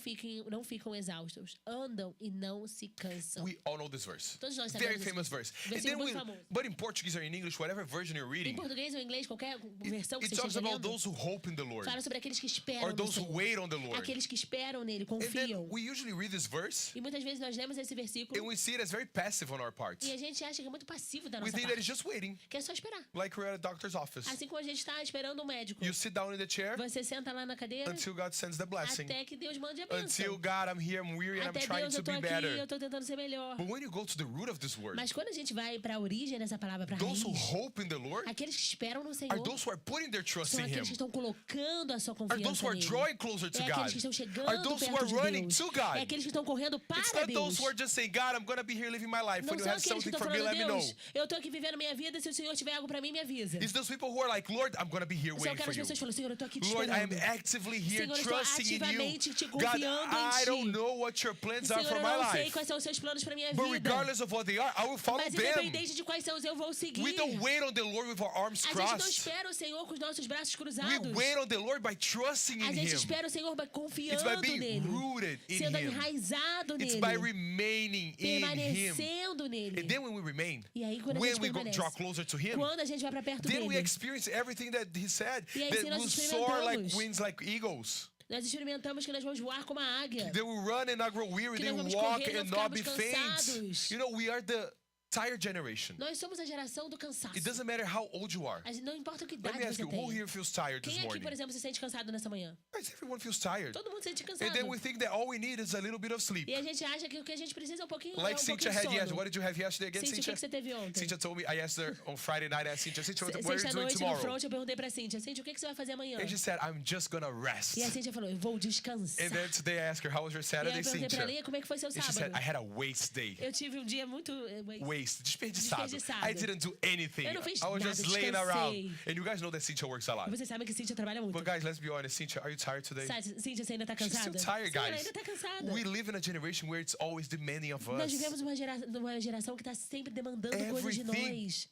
ficam exaustos, andam e não se cansam. We all know this verse. Todos nós Very sabemos famous esse verse. versículo muito famoso. But in Portuguese or in English, whatever version you're Em reading, português ou em inglês, qualquer versão que it você talks esteja about lendo, those who hope in the Lord fala sobre aqueles que esperam or no those who Senhor, wait on the Lord. aqueles que esperam nele, And then confiam. we usually read this verse E muitas vezes nós lemos esse and versículo we see it as very passive on our part. e a gente acha que é muito passivo da We nossa think that it's parte, just waiting, que é só esperar. like we're at a doctor's office. Assim como a gente está esperando um médico. You sit down in the chair Você senta lá na cadeira until God sends the blessing. até que Deus mande a Until bênção. God, I'm here, I'm weary, and I'm Até trying Deus, to eu tô be aqui, eu better. tô tentando ser melhor. But when you go to the root of this word, Mas quando a gente vai para a origem dessa palavra, para a those who raiz, hope in the Lord aqueles que esperam no are Senhor those who are putting their trust são in Him. aqueles que estão colocando a sua Are those confiança who are nele. drawing closer to É aqueles God. que estão chegando Are those who perto are de running Deus. to God. É aqueles que estão correndo It's para not those Deus. who are just saying, God, I'm going to be here living my life. Não When you são have aqueles something estão for me, falando, let me know. Deus, eu tô aqui vivendo minha vida, se o Senhor tiver algo pra mim, me avisa. It's those people who are like, Lord, I'm going to be here São waiting for aquelas you. pessoas que falam, Senhor, eu tô aqui te Lord, I am esperando. actively here Senhor, eu estou trusting in you. ativamente te God, confiando em I ti. don't know what your plans are Senhor, for eu my não sei life. quais são os seus planos pra minha But vida. regardless of what they are, I will follow Mas them. independente de quais são, eu vou seguir. We don't wait on the Lord with our arms A gente não crossed. espera o Senhor com os nossos braços We cruzados. wait on the Lord by trusting A in gente Him. espera o Senhor It's by confiando being nele. rooted in Sendo Him. enraizado It's nele. by remaining in Him. Permanecendo nele. And then when we remain, E aí, quando a when gente we permanece, draw closer to Him, quando a gente vai pra perto then we dele, experience everything that He said. E aí, That sim, nós we'll soar like experimentamos. wings like eagles. nós experimentamos que nós vamos voar como a águia. They will run and not grow weary. Que They nós will vamos walk correr e não and not be ficarmos faint. cansados. You know, we are the tired generation. Nós somos a geração do cansaço. It doesn't matter how old you are. Não importa o que Let idade me ask você you, who tem. here feels tired this Quem aqui, morning? por exemplo, se sente cansado nessa manhã? Guys, everyone feels tired. Todo mundo se sente And cansado. then we think that all we need is a little bit of sleep. E a gente acha que o que a gente precisa é um pouquinho, Like Cynthia had de yesterday. sono. What did you have yesterday again, Cíntia, o que Cynthia? que você teve ontem? Cynthia told me, I asked her on Friday night, I asked Cynthia, Cynthia, what are you doing Sexta-noite no tomorrow? front eu perguntei pra Cíntia, Cíntia, o que que você vai fazer amanhã? And she said, I'm just gonna rest. E a Cíntia falou, eu vou descansar. And then today I asked her, how was your E aí Saturday, eu perguntei pra Cynthia? ela, como é que foi seu And she said, sábado? I had a waste day. Eu tive um dia muito... Waste, desperdiçado. Desperdiçado. I didn't do anything. Eu não fiz I was nada, just laying descansei. around. And you guys know that Cynthia works a lot. Vocês sabem que Cíntia trabalha muito. But guys, let's be honest, Cynthia, are you tired today? Cíntia, você ainda tá She's still cansada? tired, Sim, ela guys. ainda tá cansada. We live in a generation where it's always demanding of Nós us. vivemos numa geração que tá sempre demandando coisas de nós.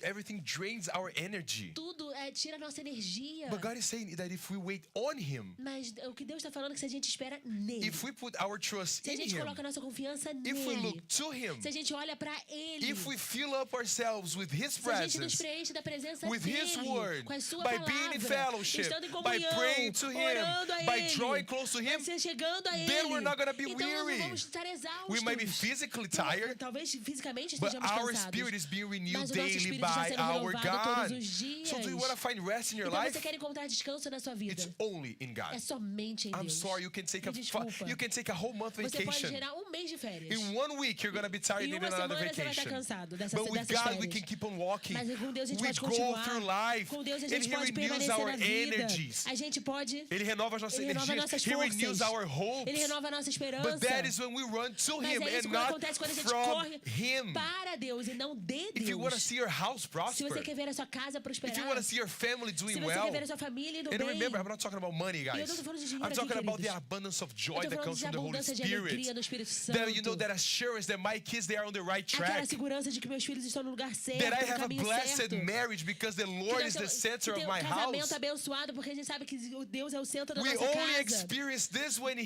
Everything drains our energy. Tudo tira a nossa energia. But God is saying that if we wait on Him, Mas o que Deus tá falando é que se a gente espera nele, if we put our trust se a in gente Him, coloca a nossa confiança if we look nele, to Him, se a gente olha pra ele, if we fill up ourselves with His se a gente nos presence, preenche da presença with dele, His word, com a sua by palavra, being in fellowship, estando em by comunhão, praying to Him, orando a by ele, drawing close to Him, você chegando a ele, then we're not gonna be então nós weary. não vamos estar exaustos. we might be physically tired, Talvez fisicamente but estejamos our cansados. spirit is being renewed Mas o nosso daily espírito está by sendo our renovado todos God. os dias. So do you want to find rest in your Então life? você quer encontrar descanso na sua vida? It's only in God. É somente em I'm Deus. sorry, you can take Me desculpa. you can take a whole month Você pode vacation. gerar um mês de férias. In 1 week, you're gonna be tired Em needing uma another semana você vai estar vacation. cansado But with dessas God, we férias. can keep on walking. Mas com Deus a gente We pode go continuar. through life, Com Deus a and gente He pode renews permanecer our na vida. energies. A gente pode... Ele renova as nossas Ele renova energias. nossas He renews forças. our hopes. Ele renova a nossa esperança. But that is when we run to Mas Him é isso and que not acontece quando a gente from corre Him. para Deus e não de If you want to Deus. see your house Se prosper, você quer ver a sua casa prosperar, if you want to see your family doing se você well, quer ver a sua família indo and bem, remember, I'm not talking about money, eu guys. não tô falando de dinheiro I'm aqui, talking about the queridos. abundance of Eu joy tô that falando comes de from the Holy abundância de alegria Spirit. do Espírito Santo. That you know that assurance that my kids, they are on the right Aquela track. segurança de que meus filhos estão no lugar certo, That I no have a caminho blessed certo. marriage because the Que Lord nós is the temos- center que of tem my casamento house. abençoado porque a gente sabe que Deus é o centro da We nossa only casa. experience this when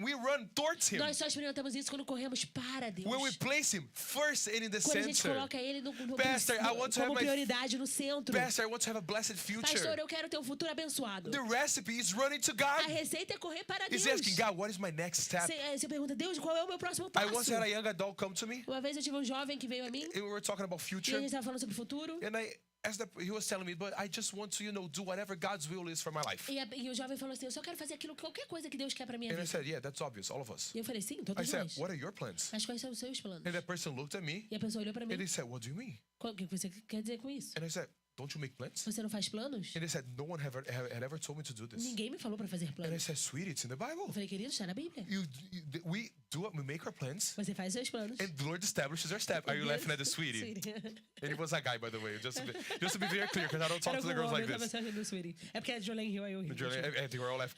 we run towards Him. Nós só experimentamos isso quando corremos para Deus. When we place Him first and in the Quando a gente center. coloca Ele Pastor, I want to have como my- prioridade no centro. Pastor, I want to have a blessed Pastor, future. eu quero ter um futuro abençoado. The recipe is running to A God. receita é correr para Deus. He's asking God, what is my next step? Você pergunta, Deus, qual é o meu próximo I passo? once had a young adult come to me, Uma vez eu tive um jovem que veio a mim and we were talking about e a future. gente estava falando sobre o futuro. And he was telling me, but I just want to, do whatever God's will is for my life. E o jovem falou assim, eu só quero fazer qualquer coisa que Deus quer para minha And I vida. said, yeah, that's obvious, all of us. E eu falei, sim, I todos said, nós. what are your plans? Mas quais são os seus planos? And that person looked at me, E a pessoa olhou para mim, and they said, what do you mean? o que você quer dizer com isso? And I said, don't you make plans? Você não faz planos? And they said, no one had ever told me to do this. Ninguém me falou para fazer And I planos. said, sweetie, it's in the Bible. Eu falei, querido, está na Bíblia. We make our plans, Você faz seus planos. and the Lord establishes our step. Are you laughing at the sweetie? And it was a guy, by the way, just to be very clear, because I don't talk Era to the com girls like homem, eu this. tava rindo do Sweetie. É porque é Jolene Hill, aí eu ri. I think we're all laughing.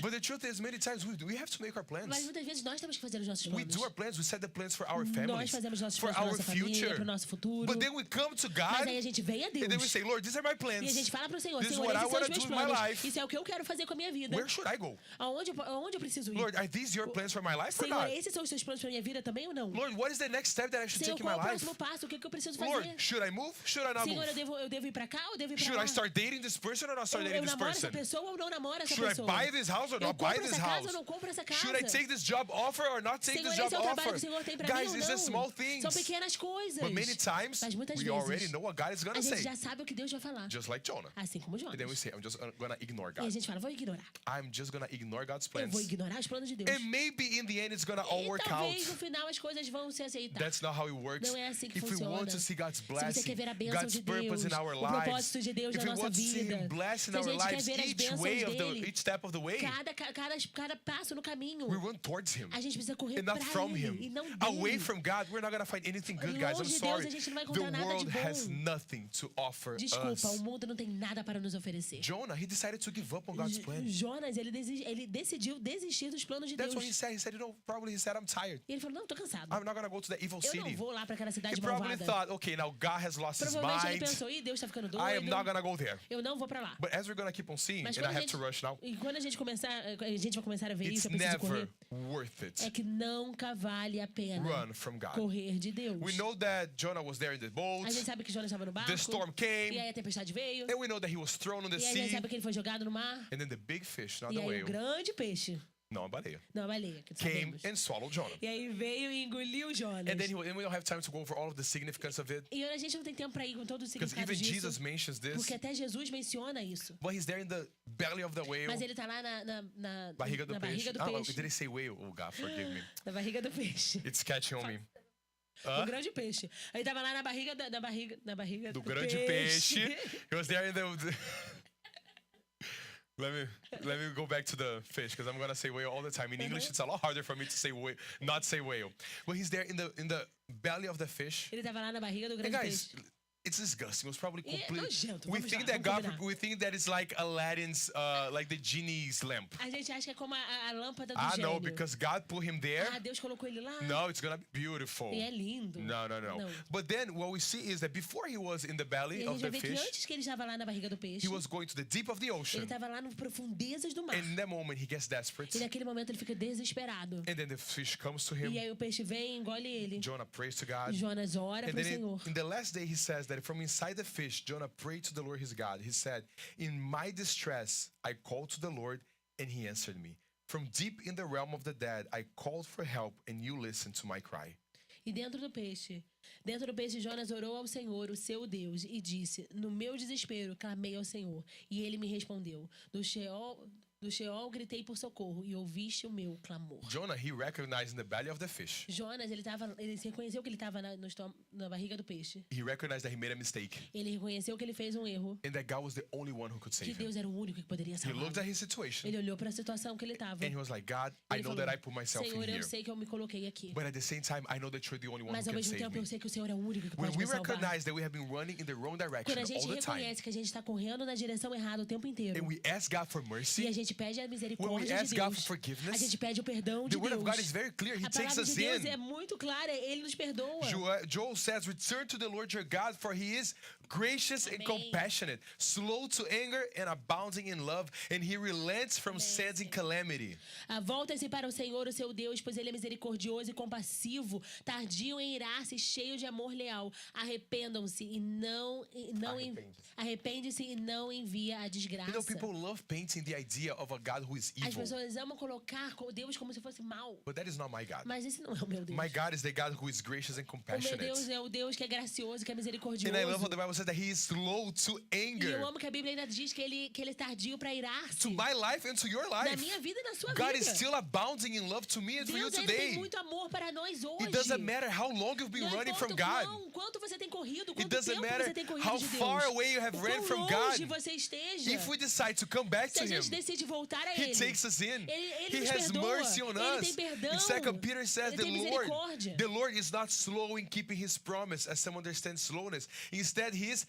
But the truth is, many times we have to make our Mas plans. muitas vezes nós temos que fazer os nossos We planos. do our plans. We set the plans for our Nós families, fazemos nossos for planos para our nossa família, future. para o nosso futuro. But then we come to Mas God, aí a gente vem a and then we Deus. say, Lord, these are my E a plans. gente fala para o Senhor, This is Senhor, what I esses são wanna os meus do in my planos. life. Isso é o que eu quero fazer com a minha vida. Where should I go? Aonde eu preciso ir? Lord, are these your plans for my life or Senhor, not? esses são os seus planos para minha vida também ou não? Lord, what is the next step that I should Senhor, take in my qual é o life? próximo passo? O que eu preciso Lord, fazer? should I move? Should I not Senhor, move? eu devo ir para cá ou devo ir para Should lá? I start dating this person or not start Eu dating this namoro person? essa pessoa ou não namoro essa Should I pessoa? buy this house or Eu not buy compro this essa casa house? ou não compro essa casa? Should I take this job offer or not take Senhor, this job esse é o trabalho offer? que o Senhor tem para mim Guys, ou it's não? the small things. São pequenas coisas. But many times, Mas muitas we vezes, already know what God is going a to gente say. já sabe o que Deus vai falar. just like Jonah. Assim como And then we Jonas. say, I'm just gonna ignore E a God. gente fala, vou ignorar. I'm just gonna ignore God's Eu plans. vou ignorar os planos de Deus. And maybe in the end it's gonna all E work out. talvez no final as coisas vão se aceitar. That's not how it works. Não é assim que If we funciona. want to see God's Se você quer blessing, ver a bênção God's de purpose Deus, in our o lives, propósito de Deus if na we nossa want to see vida, Him blessing se a our gente quer lives ver as each bênçãos way of dele, each step of the way, cada passo no caminho, we run towards Him a gente precisa correr and not pra from ele Him. e não Away dele. from God, we're not gonna find anything good, guys. I'm Longe de Deus, sorry. a gente não vai The encontrar nada de world has bom. nothing to offer Desculpa, o us. mundo não tem nada para nos oferecer. Jonah, he decided to give up on God's plan. Jonas, ele decidiu desistir dos planos de That's what he Deus. said. He said, probably he said, I'm tired. E ele falou, não, tô cansado. I'm not gonna go to that evil Eu não city. vou lá para aquela He cidade probably malvada. thought, okay, now God has lost his Provavelmente ele mind. pensou, ih, Deus tá ficando I am doido. not gonna go there. Eu não vou para lá. But as we're gonna keep on seeing, Mas and I quando have to rush now, e quando a gente vai começar a ver it's isso, eu preciso never correr. worth it. É que nunca vale a pena Run from God. correr de Deus. We know that Jonah was there in the boat. A gente sabe que Jonas estava no barco. The storm E came. aí a tempestade veio. And we know that he was thrown on the E aí a gente sea. sabe que ele foi jogado no mar. And then the big fish, not E the aí o whale, grande peixe, não a baleia, não a baleia, que came sabemos. and swallowed Jonah. E aí veio e engoliu Jonas. And then and we don't have time to go over all of the significance of it. E a gente não tem tempo para ir com todo o Because significado even disso. Jesus mentions this. Porque até Jesus menciona isso. But he's there in the belly of the whale. Mas ele tá lá na Barriga do peixe. barriga do Oh, peixe. did he say whale? Oh, God, forgive me. Na barriga do peixe. It's catching on me. O grande peixe. Ele tava lá na barriga Do grande peixe. He was there in the... Let me go back to the fish because I'm gonna say whale all the time. In English, it's a lot harder for me to say whale, not say whale. But he's there in the belly of the fish. Ele tava lá na barriga do And grande guys, peixe. it's disgusting. It was probably E é completely. nojento, We vamos think lá, that vamos God, combinar. we think that it's like Aladdin's, like the genie's lamp. A gente acha que é como a lâmpada do I know gênio. because God put him there. Ah, Deus colocou ele lá. No, it's gonna be beautiful. E é lindo. No. Não. But then what we see is that before he was in the E belly a of gente the vai ver que fish, antes que ele estava lá na barriga do peixe, he was going to the deep of the ele ocean. estava lá nas profundezas do mar. And in that moment, he gets desperate. E naquele momento ele fica desesperado. And then the fish comes to E him. aí o peixe vem e engole ele. Jonah prays to God. Jonas ora And pro then Senhor. in the last day, he says that from inside the fish, Jonah prayed to the Lord his God. He said, in my distress, I called to the Lord and he answered me. From deep in the realm of the dead, I called for help and you listened to my cry. E dentro do peixe, Jonas orou ao Senhor, o seu Deus, e disse: no meu desespero, clamei ao Senhor, e ele me respondeu. Do Sheol gritei por socorro, e ouviste o meu clamor. Jonah, he recognized in the belly of the fish. Jonas, ele reconheceu que ele estava na barriga do peixe. He recognized that he made a mistake Ele reconheceu que ele fez um erro, and that God was the only one who could que save him. Deus era o único que poderia He salvá-lo. looked at his situation Ele olhou para a situação que ele estava. and he was like, God, I Ele know falou: that I put myself in Senhor, eu here. sei que eu me coloquei aqui. But at the same time, I know that you're the only one Mas who ao can mesmo save tempo me. eu sei que o Senhor é o único que When pode we me salvar. recognize that we have been running in the wrong direction Quando a gente all the time, reconhece que a gente está correndo na direção errada o tempo inteiro. and we ask God for E a mercy, gente pede a when we misericórdia ask de God Deus. for forgiveness, A gente pede o perdão de the word Deus. of God is very clear. He A takes palavra us de Deus in. é muito clara. Ele nos perdoa. Joel says, return to the Lord your God, for he is gracious and Amém. compassionate, slow to anger and abounding in love, and he relents from sending calamity. Voltem-se para o Senhor, o seu Deus, pois ele é misericordioso e compassivo, tardio em irar-se, cheio de amor leal. Arrependam-se e arrepende-se e não envia a desgraça. You know, people love painting the idea of a God who is As evil, pessoas amam colocar Deus como se fosse mal. but that is not my God. Mas esse não é o meu Deus. My God is the God who is gracious and O meu compassionate. Deus é o Deus que é gracioso, que é misericordioso. And I love how the Bible says that he is slow to E anger. eu amo que a Bíblia ainda diz que ele é tardio para irar-se. To my life and to your Na life. minha vida e na sua God vida. is still abounding in love to me and for you Deus ainda tem today. muito amor para nós hoje. It doesn't matter how long you've been Não running importa from o God. quanto você tem corrido, It quanto doesn't tempo matter você tem corrido how de Deus. far away you have O ran quão from longe God. você esteja. If we decide to come back Se to a gente him, decide voltar a he Ele, takes us in. Ele He nos has perdoa. mercy on Ele tem us. perdão. In 2 Peter says Ele tem misericórdia. the Lord is not slow in keeping his promise, as some understand slowness. Instead, he is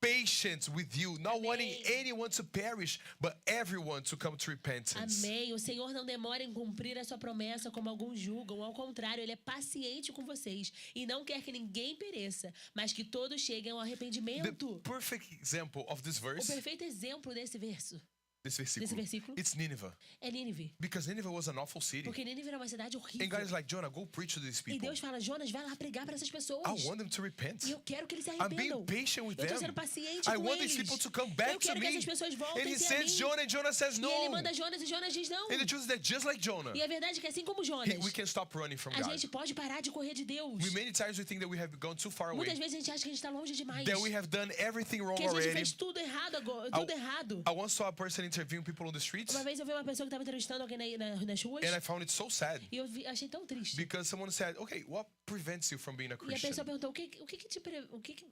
patient with you, not wanting anyone to perish, but everyone to come to repentance. Amém. O Senhor não demora em cumprir a sua promessa como alguns julgam. Ao contrário, Ele é paciente com vocês e não quer que ninguém pereça, mas que todos cheguem ao The arrependimento. perfect example of this O verse perfeito exemplo desse verso Desse desse versículo It's Nineveh. é Nínive. Because Nineveh was an awful city. Porque Nínive era uma cidade And God horrível. is like, Jonah, go preach to these E people. Deus fala, Jonas, vai lá pregar para essas pessoas. I want them to repent. E eu quero que eles se I'm being arrependam. patient with Eu estou them. sendo paciente I com want eles. these people to come back Eu to quero que me. essas pessoas And voltem he a sends mim. Jonah, and Jonah says E ele no. manda Jonas e Jonas diz não. And the truth is that just like Jonah, E a verdade é que assim como Jonas, we can stop running from a God. gente pode parar de correr de Deus. Many times we think that we have gone too far away, Muitas vezes a gente acha que a gente está longe demais. that we have done everything wrong Que a gente already. fez tudo errado agora, tudo errado. I once saw a person interviewing people on the streets, Uma vez eu vi uma pessoa que estava entrevistando alguém nas ruas and I found it so sad e eu achei tão triste. because someone said, okay, what prevents you from being a E a Christian? pessoa perguntou, o que que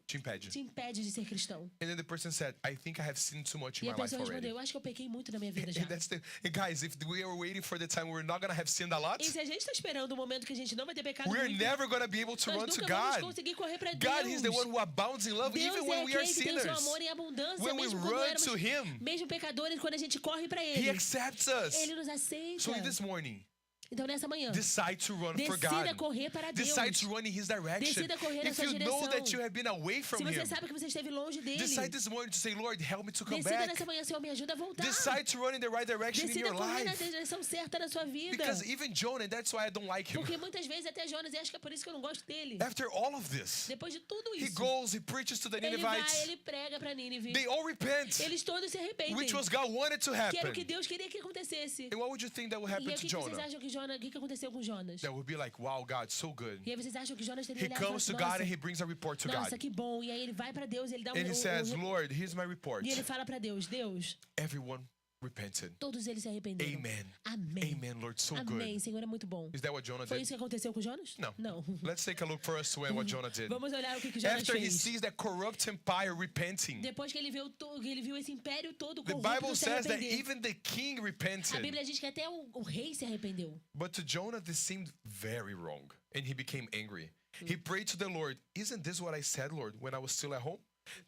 Te impede. te impede de ser cristão? And then the person said, I think I have sinned too much in E my a life pessoa already. respondeu, eu acho que eu pequei muito na minha vida já. And that's the, and guys, if we are waiting for the time we're not going to have sinned a lot, E se a gente está esperando o momento que a gente não vai ter pecado we're muito, never going to be able to nós run to nunca vamos God. conseguir correr para God is the Deus. one who abounds in love, Deus even é when we are aquele que tem o seu sinners. amor em abundância, When we mesmo quando run éramos to Him, mesmo pecadores, quando a gente corre para He Ele. accepts us. Ele nos aceita. So this morning, Então nessa manhã, decide to run for decida God. correr para Deus. Decide to run in His direction. Decida correr na If sua you know direção. that you have been away from Se você Him, sabe que você esteve longe dele, decide this morning to say, Lord, help me to come decida back. nessa manhã, Senhor, me ajuda a voltar. Decide to run in the right direction in Decida your correr na life. direção certa na sua vida. Because even Jonah, and that's why I don't like him. Porque muitas vezes até Jonas, e acho que é por isso que eu não gosto dele. After all of this, Depois de tudo he isso, goes, he preaches to the ele vai, Ninevites. ele prega para Nínive. They all repent, Eles todos se arrependem. which was God wanted to Que era happen. o que Deus queria que acontecesse. And what would you think that would E happen aí, o to que vocês Jonah? acham que Jonas, o que aconteceu com Jonas? That would be like, wow, God, so good. E aí vocês acham que Jonas teria He olhado e comes to falado, God and nossa, he brings a report to God. nossa, que bom. E aí ele vai para Deus, ele dá And he says, Lord, here's my report. e ele fala para Deus, Deus, Everyone repented. todos eles se arrependeram. Amen. Amém. Amen, Lord, so Amém, good. Senhor, é muito bom. Is that what Jonah Foi did? isso que aconteceu com Jonas? No. Não. Let's take a look for us to what Jonah did. Vamos olhar o que Jonas After he fez. sees that corrupt empire repenting, Depois que ele viu esse império todo the corrupto Bible se says that arrepender. even the king A repented. Bíblia diz que até o rei se arrependeu. But to Jonah, this seemed very wrong, and he became angry. He prayed to the Lord, isn't this what I said, Lord, when I was still at home?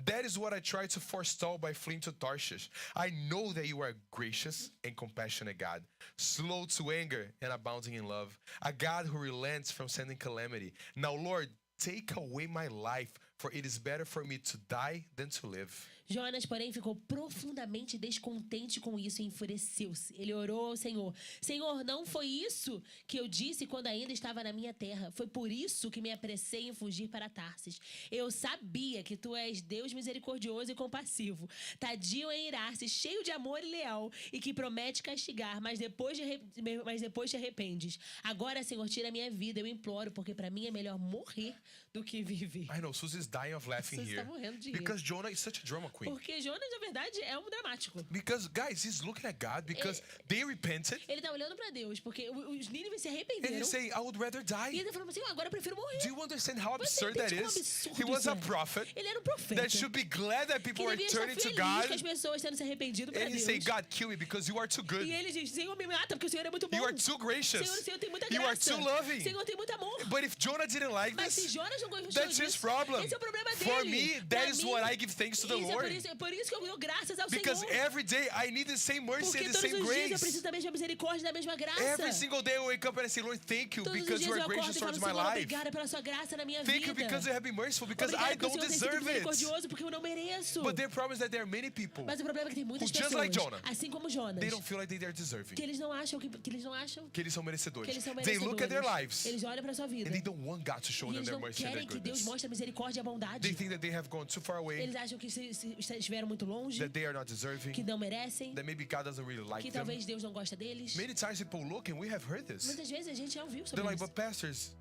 That is what I tried to forestall by fleeing to Tarshish. I know that you are a gracious and compassionate God, slow to anger and abounding in love, a God who relents from sending calamity. Now, Lord, take away my life, for it is better for me to die than to live. Jonas, porém, ficou profundamente descontente com isso e enfureceu-se. Ele orou ao Senhor. Senhor, não foi isso que eu disse quando ainda estava na minha terra. Foi por isso que me apressei em fugir para Tarsis. Eu sabia que tu és Deus misericordioso e compassivo, tadio em irar-se, cheio de amor e leal, e que promete castigar, mas depois te arrependes. Agora, Senhor, tira a minha vida, eu imploro, porque para mim é melhor morrer do que viver. I know, Susie's dying of laughing Suzy tá here morrendo de rir. because Jonah is such a drama queen. Porque Jonas, na verdade, é um dramático. Because, guys, he's looking at God because they repented. Ele tá olhando pra Deus, porque os Nínives se And arrependeram. he's saying, I would rather E die. ele tá falando assim, agora eu prefiro morrer. Do you understand how Você absurd that entende quão is? absurdo He was isso a é? prophet Ele era um profeta. that should be glad that Que people are devia estar turning to feliz com as God. pessoas tendo se arrependido pra And he Deus. say, God, kill me because you are too good. E ele diz, Senhor, me mata porque o Senhor é muito bom. You are too gracious. Senhor tem muita You are graça. too loving. Senhor tem muito amor. But if Jonah didn't like Mas se this, Jonas não gostou that's disso, his problem. esse é o problema dele. For me, Pra that is mim, what I give thanks to the isso é Lord. por isso que eu dou graças ao Because Senhor. every day I need the same mercy Porque and the todos same os dias eu grace. preciso da mesma misericórdia, da mesma graça. Every single day I wake up and I say, Lord, thank you Todos os because dias you eu are acordo gracious e falo, towards my Senhor, life. obrigada pela sua graça na minha Thank you vida. because you have been merciful because Obrigada I porque o don't Senhor tem sido deserve it. misericordioso porque eu não mereço. But the problem is that there are many people Mas o problema é que tem muitas who, just pessoas, like Jonah, assim como Jonas, they don't feel like they are deserving, que eles não acham que eles não acham que eles são merecedores. que eles são They look at their merecedores. lives Eles olham para sua vida and they don't want God to show e them eles their não mercy and their querem que Deus goodness. mostre a misericórdia e a bondade. They think that they have gone too far away, Eles acham que se estiveram muito longe, that they are not deserving, que não merecem, that maybe God doesn't really que like them. talvez Deus não gosta deles. Many times people look and we have heard this. Muitas vezes a gente já ouviu They're sobre like, isso. but pastors,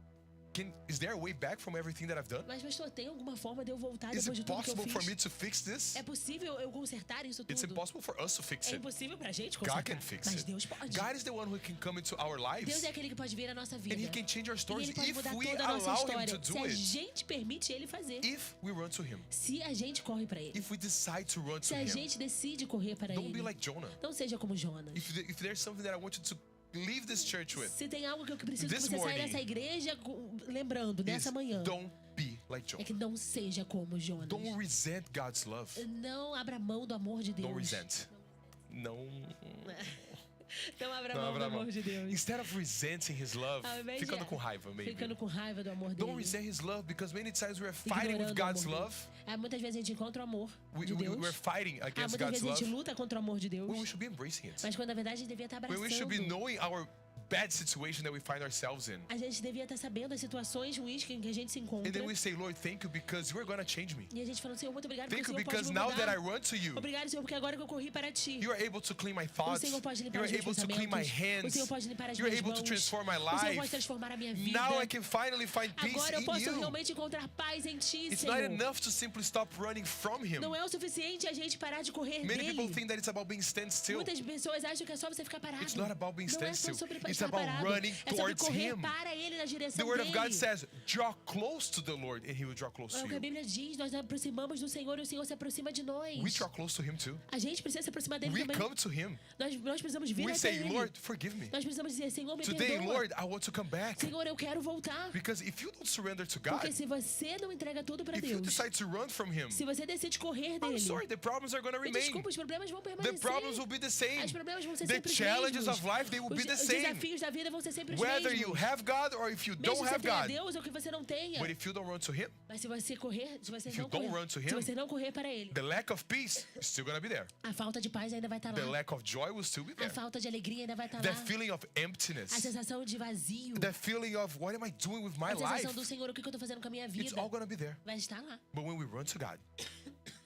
is there a way back from everything that I've done? Mas, pastor, tem alguma forma de eu voltar Is depois de it tudo que eu possible for me fiz? to fix this? É possível eu consertar isso It's tudo? impossible for us to fix É it. impossível pra gente God consertar, can fix mas it. Deus pode. God is the one who can come into our Deus lives é aquele que pode vir à nossa vida. and He can change our E stories ele pode if mudar we toda a nossa allow Him história. to Se do a it. gente permite Ele fazer. If we run to Him. Se a gente corre para Ele. If we decide to run Se to a Him. gente decide correr para Don't be Ele. like Jonah. Não seja como Jonas. If there's something that I want you to leave this church with, Se tem algo que eu preciso que This você saia morning dessa igreja lembrando, is nessa manhã, don't be like é Jonah. que não seja como Jonas. Don't resent God's love. Não abra mão do amor de Deus. Don't resent. Não. Não abra Não mão do abra mão. amor de Deus. Instead of resenting his love, Ao invés ficando de com raiva, maybe. ficando com raiva do amor Don't dele. resent his love because many times we're fighting with Ignorando o God's amor love. dele. Muitas vezes a gente encontra o amor de We're Deus. fighting against Muitas God's vezes a gente love luta contra o amor de Deus. when we should be embracing it. Mas quando na verdade a gente devia estar When we should be abraçando. knowing our bad situation that we find ourselves in. A gente devia estar sabendo as situações ruins em que a gente se encontra. And then we say, Lord, thank you because you are going to change me. E a gente falando, Senhor, muito obrigado porque Thank o you Senhor pode because me now that I mudar. run to you, Obrigado, Senhor, porque agora que eu corri para Ti. you are able to clean my O thoughts. Senhor pode You limpar are os meus able to clean my pensamentos. O Senhor hands. pode limpar as You are minhas able to mãos. transform my O Senhor pode life. transformar a minha vida. Now I can finally find peace Agora eu in posso you. realmente encontrar paz em Ti, It's not Senhor. enough to simply stop running from Him. Não é o suficiente a gente parar de correr Many people dele. think that it's about being standstill. Muitas pessoas acham que é só você ficar parado. It's not about being Não é só standstill. sobre It's estar about parado. running É sobre towards correr Him. para Ele na The direção Word of God dele. says, draw close to the Lord and He will draw close É to o que a you. Bíblia diz, nós nos aproximamos do Senhor e o Senhor se aproxima de nós. We draw close to Him too. A gente precisa se aproximar dele We também. come to Him. Nós precisamos vir We até say, Ele. Lord, forgive me. Nós precisamos dizer, Senhor, me Today, perdoa. Lord, I want to come back. Senhor, eu quero voltar. Because if you don't surrender to God, Porque se você não entrega tudo para if you Deus, decide to run from Him, se você decide correr I'm dele, sorry, the problems are going to me remain. desculpa, os problemas vão The permanecer. problems will be the same. Os problemas vão ser The sempre os challenges mesmos. of life, they will be the Os same. desafios da vida vão ser sempre os Whether you mesmos. have God or if you Mesmo don't que você have tenha God. Deus ou que você não tenha. But if you don't run to Him, Mas se você correr, se você If you não don't correr, run to se Him, você não correr para Ele, the lack of peace is still going to be there. a falta de paz ainda vai estar The lá. lack of joy will still be A there. falta de alegria ainda vai estar The lá. feeling of A emptiness. sensação de vazio. The feeling of what am I doing with my A life? sensação do Senhor, o que eu estou fazendo com a minha It's vida, all going to be there. vai estar lá. But when we run to God,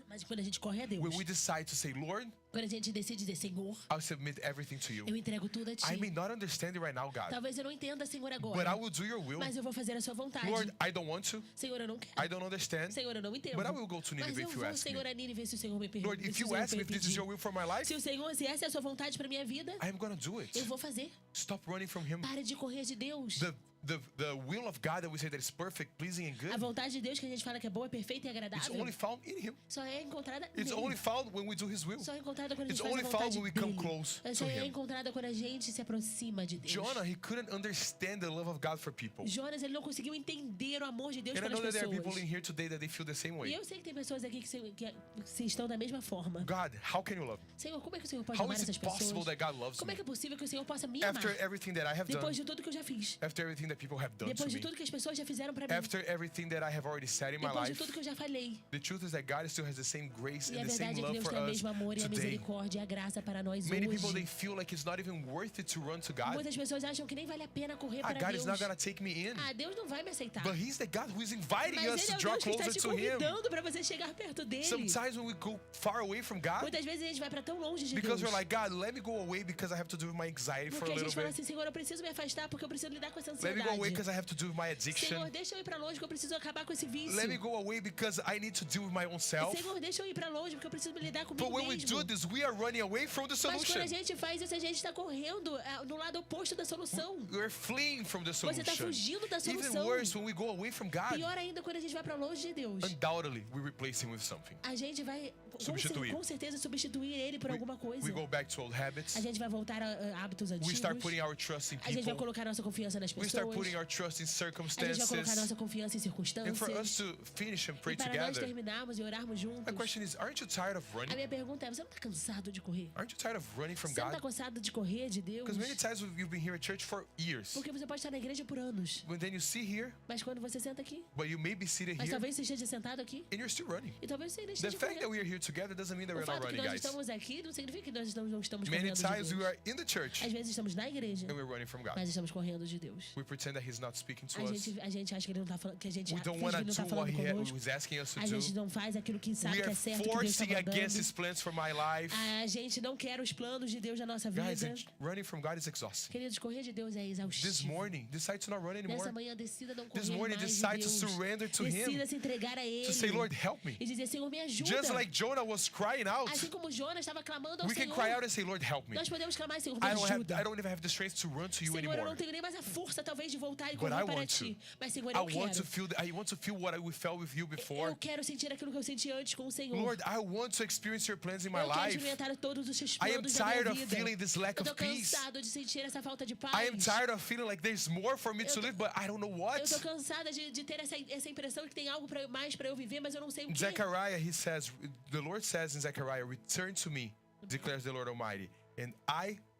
Mas quando a gente corre a Deus, when we decide to say, Lord, quando a gente decide dizer, Senhor, I'll submit everything to you. eu entrego tudo a I may Ti. not understand it right now, God, Talvez eu não entenda, Senhor, but I agora. will do your will. Mas eu vou fazer a sua vontade. Lord, I don't want to. Senhor, eu não quero. I don't understand. Senhor, eu não entendo. But I will go to Mas Nineveh eu if you vou, ask Senhor, me. a Nínive, se o Senhor me pergunta. Lord, if you ask me if this is your will for my life, Se o Senhor, se essa é a sua vontade para minha vida, I am going to do it. eu vou fazer. Stop running from Him. Pare de correr de Deus. The will of God that we say that is perfect, pleasing, and A good, vontade de Deus que a gente fala que é boa, perfeita e it's agradável, only found in Him. só é encontrada It's nele. only found when we do His will. Só é encontrada quando a It's gente faz only a found vontade when we come dele. close Só to é Him. encontrada quando a gente se aproxima de Deus. Jonah, he couldn't understand the love of God for people. Jonas, ele não conseguiu entender o amor de Deus And I pelas know that there are pessoas. people in here today that they feel the same E way. eu sei que tem pessoas aqui que estão da mesma forma. God, how can you love me? Senhor, como é que o Senhor pode How amar is essas it possible pessoas? that God loves Como me? é que é possível que o Senhor possa me amar? After everything that I have done, Depois de tudo que eu já fiz. after everything that people have done to Depois de me, tudo que as pessoas já fizeram pra mim. after everything that I have already said in my Depois de life, tudo que eu já falei. the truth is that God still has the same grace E a and the same verdade é que love Deus for tem o us mesmo amor e a today. misericórdia e a graça para nós Many people, they hoje. feel like it's not even worth it to run to God. Muitas pessoas acham que nem vale a pena correr para God Deus. is not going to take me in. Deus não vai me aceitar. But He's the God who is inviting Mas us Ele é to o draw Deus que está closer te to Him. convidando para você chegar perto dele. Sometimes when we go far away from God, Muitas vezes a gente vai para tão longe de because Deus. we're like, God, let me go away because I have to do with my anxiety for Porque a a little gente fala bit. assim, Senhor, eu preciso me afastar porque eu preciso lidar com essa Let me go away ansiedade. because I have to do with my addiction. Senhor, deixa eu ir para longe porque eu preciso acabar com esse vício. Let me go away because I need to deal with my own self. Senhor, deixa eu ir para longe porque eu preciso me lidar comigo But when we mesmo. do this, we are running away from the Mas quando solution. a gente faz isso, a gente está correndo no lado oposto da solução. We're fleeing from the Você está solution. fugindo da Even solução. worse, when we go away from God, Pior ainda quando a gente vai para longe de Deus. undoubtedly we replace Him with something. A gente vai Substituir. com certeza substituir ele por alguma coisa. We go back to old habits. A gente vai voltar a hábitos We antigos. start putting our trust in A gente vai people. colocar nossa confiança nas We pessoas. start putting our trust in A gente vai colocar circumstances. nossa confiança em And for us circunstâncias. to finish and pray E para nós together, terminarmos e orarmos my juntos. question is, aren't you tired of A running? minha pergunta é, você não está cansado de correr? Aren't you tired of running from Você não está God? cansado de correr de Deus? Because many times you've been here at church for years. Porque você pode estar na igreja por anos. But then you sit here, Mas quando você senta aqui, but you may be seated mas here, talvez você esteja sentado aqui, and you're still running. e talvez você ainda The esteja fact that correndo. we are here together doesn't mean that O we're not fato que running, nós guys. estamos aqui não significa que nós não estamos Many correndo de times we Deus. are in the church Às vezes estamos na igreja, and we're running from God. mas estamos correndo de Deus. We pretend that He's not speaking to A us. gente acha que ele não está falando, que a gente We finge don't que want ele não to está do what falando He conosco. was asking us to A gente do. não faz aquilo que sabe We que é are certo que Deus está forcing against mandando. His plans for my life. A gente não quer os planos de Deus na nossa Guys, vida. running from God is exhausting. Queridos, correr de Deus é This exaustivo. morning, decide to not run Nessa anymore. manhã, decida não This correr morning, mais de decide to Deus. surrender to Decida Him. se entregar a Ele. To say, Lord, help me. E dizer, Senhor, me ajuda. Just like Jonah was crying out, Assim como Jonas estava clamando ao we can Senhor. cry out and say, Lord, help me. Nós podemos clamar, Senhor, me I ajuda. don't even have the strength to run to you Senhor, eu anymore. não tenho nem mais a força, talvez, de voltar e But correr I para want Ti. to. Mas, Senhor, I eu want to quero. feel what we felt with you before. Eu quero sentir aquilo que eu senti antes com o Senhor. Lord, I want to experience your plans in my Eu quero life. experimentar todos os seus I am planos da tired minha of vida. feeling this lack Eu of tô peace. cansado de sentir essa falta de paz. I am tired of feeling like there's more for me Eu to tô- live, but I don't know Eu what. tô cansada de ter essa impressão que tem algo mais para eu viver, mas eu não sei o que. Zechariah, the Lord says in Zechariah, return to me, declares the Lord Almighty, and I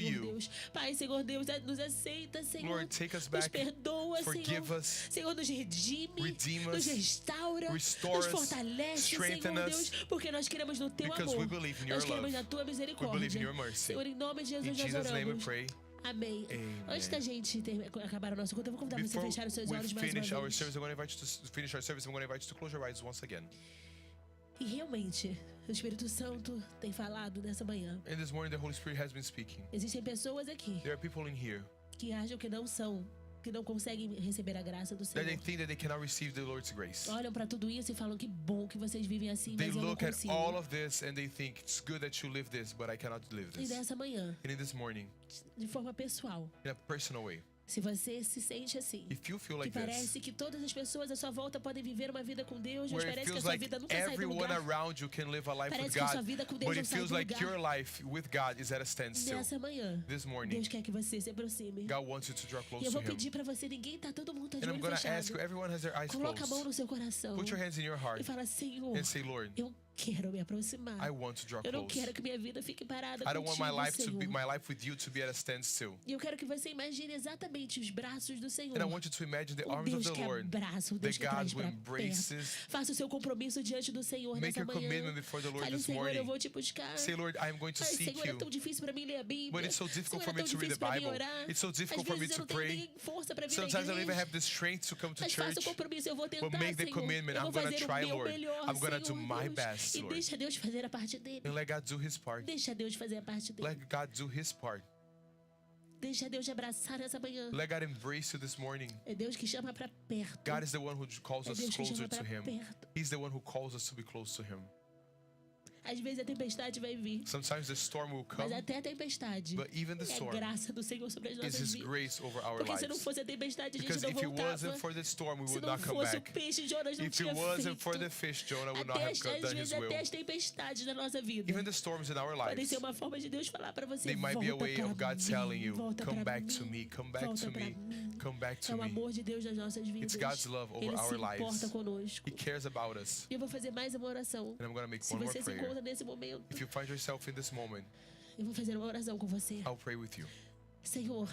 Senhor you. Deus. Pai, Senhor Deus, nos aceita, Senhor. Lord, take us Nos back. perdoa, Forgive Senhor. us. Senhor, nos redime, Redeem nos us. restaura, Restore nos us. fortalece, Strengthen Senhor us. Deus, porque nós queremos no Teu Because we amor. believe in your Nós queremos love. na Tua We believe in misericórdia. your mercy. Senhor, em nome de Jesus, In nós Jesus' name we oramos. pray. Amém. Amen. Antes da gente acabar o nosso culto, eu vou convidar você a Before fechar os seus we olhos mais uma finish our vez. service, I'm going to invite you to finish our service. I'm going to invite you to close your eyes once again. E realmente, o Espírito Santo tem falado nessa manhã. And this morning, the Holy Spirit has been speaking. Existem pessoas aqui There are people in here que acham que não conseguem receber a graça do that they Senhor. think that they cannot receive the Lord's grace. Olham pra tudo isso e falam que bom que vocês vivem assim, They mas eu não look at consigo. all of this and they think it's good that you live this, but I cannot live E this. nessa manhã, And in this morning, de forma pessoal, in a personal way, se você se sente assim, if you feel que like this, parece que todas as pessoas à sua volta podem viver uma vida com Deus, mas where it parece que a feels sua like vida nunca sai do everyone lugar. around you can live a life with Parece que a sua God, vida com Deus but não it sai feels do like lugar. your life with God is at a standstill. Nessa manhã, This morning, Deus quer que você se aproxime. God wants you to draw E close eu to vou Him. pedir pra você, todo mundo tá de And I'm olho going to ask fechado. you, everyone has their eyes Coloca a mão closed. no seu coração Put your hands in your heart e fala, Senhor, and say, Lord, eu quero me aproximar. I want to draw Eu não close. quero que minha vida fique parada I don't want contigo, my life to be Senhor. my life with you to be at a standstill. E eu quero que você imagine exatamente os braços do Senhor. And I want you to imagine the O arms of Deus the que Lord, abraça, o the Deus que traz God who pra perto. embraces. Faça o seu compromisso diante do Senhor Make nessa your manhã. commitment before the Lord Fale, this Senhor, morning. eu vou te buscar. Say, Lord, I am going to Ai, seek Senhor, é you. tão difícil pra mim ler a Bíblia. But it's so difficult Senhor, for é me tão to read difícil the pra mim Bible. orar. It's so difficult Às for me vezes eu to não tenho pray. nem força pra vir à Sometimes I don't even igreja. have the strength to come to Mas faça o church. compromisso, eu vou tentar, But make the Senhor. commitment. Eu I'm vou going to fazer try, o meu Lord. melhor, I'm going to Senhor do my Deus. best, E Lord. deixa Deus fazer a parte dele. And let God do His part. Deixa Deus fazer a parte dele. Let God do His part. Deixa Deus te abraçar nessa manhã. Let God embrace you this morning. É Deus que chama pra perto. God is the one who calls É us Deus que closer chama to pra Him. perto. He's the one who calls us to be close to Him. Às vezes a tempestade vai vir. Sometimes the storm will Mas come, até a tempestade but even the é a storm graça do Senhor sobre as is nossas His vidas. grace over our Porque se não lives. fosse a tempestade, a gente Because não if it voltava. wasn't for the storm, we Se would não not come fosse o back. peixe, Jonas não If it tinha wasn't for feito. the fish, Jonah would not Até have às done His vezes, will. até as tempestades da nossa vida Even the storms in our podem lives, ser uma forma de Deus falar pra você, they might be a volta way pra of God mim, telling you, volta come pra back to mim, me, come back volta to pra me, mim. come back É to o me. amor de Deus nas nossas vidas. It's God's love over Ele our se lives. importa conosco. He cares about us. E eu vou fazer mais uma oração. And I'm going to make Se one more você se prayer. encontra nesse momento, If you find yourself in this moment, eu vou fazer uma oração com você. I'll pray with you. Senhor,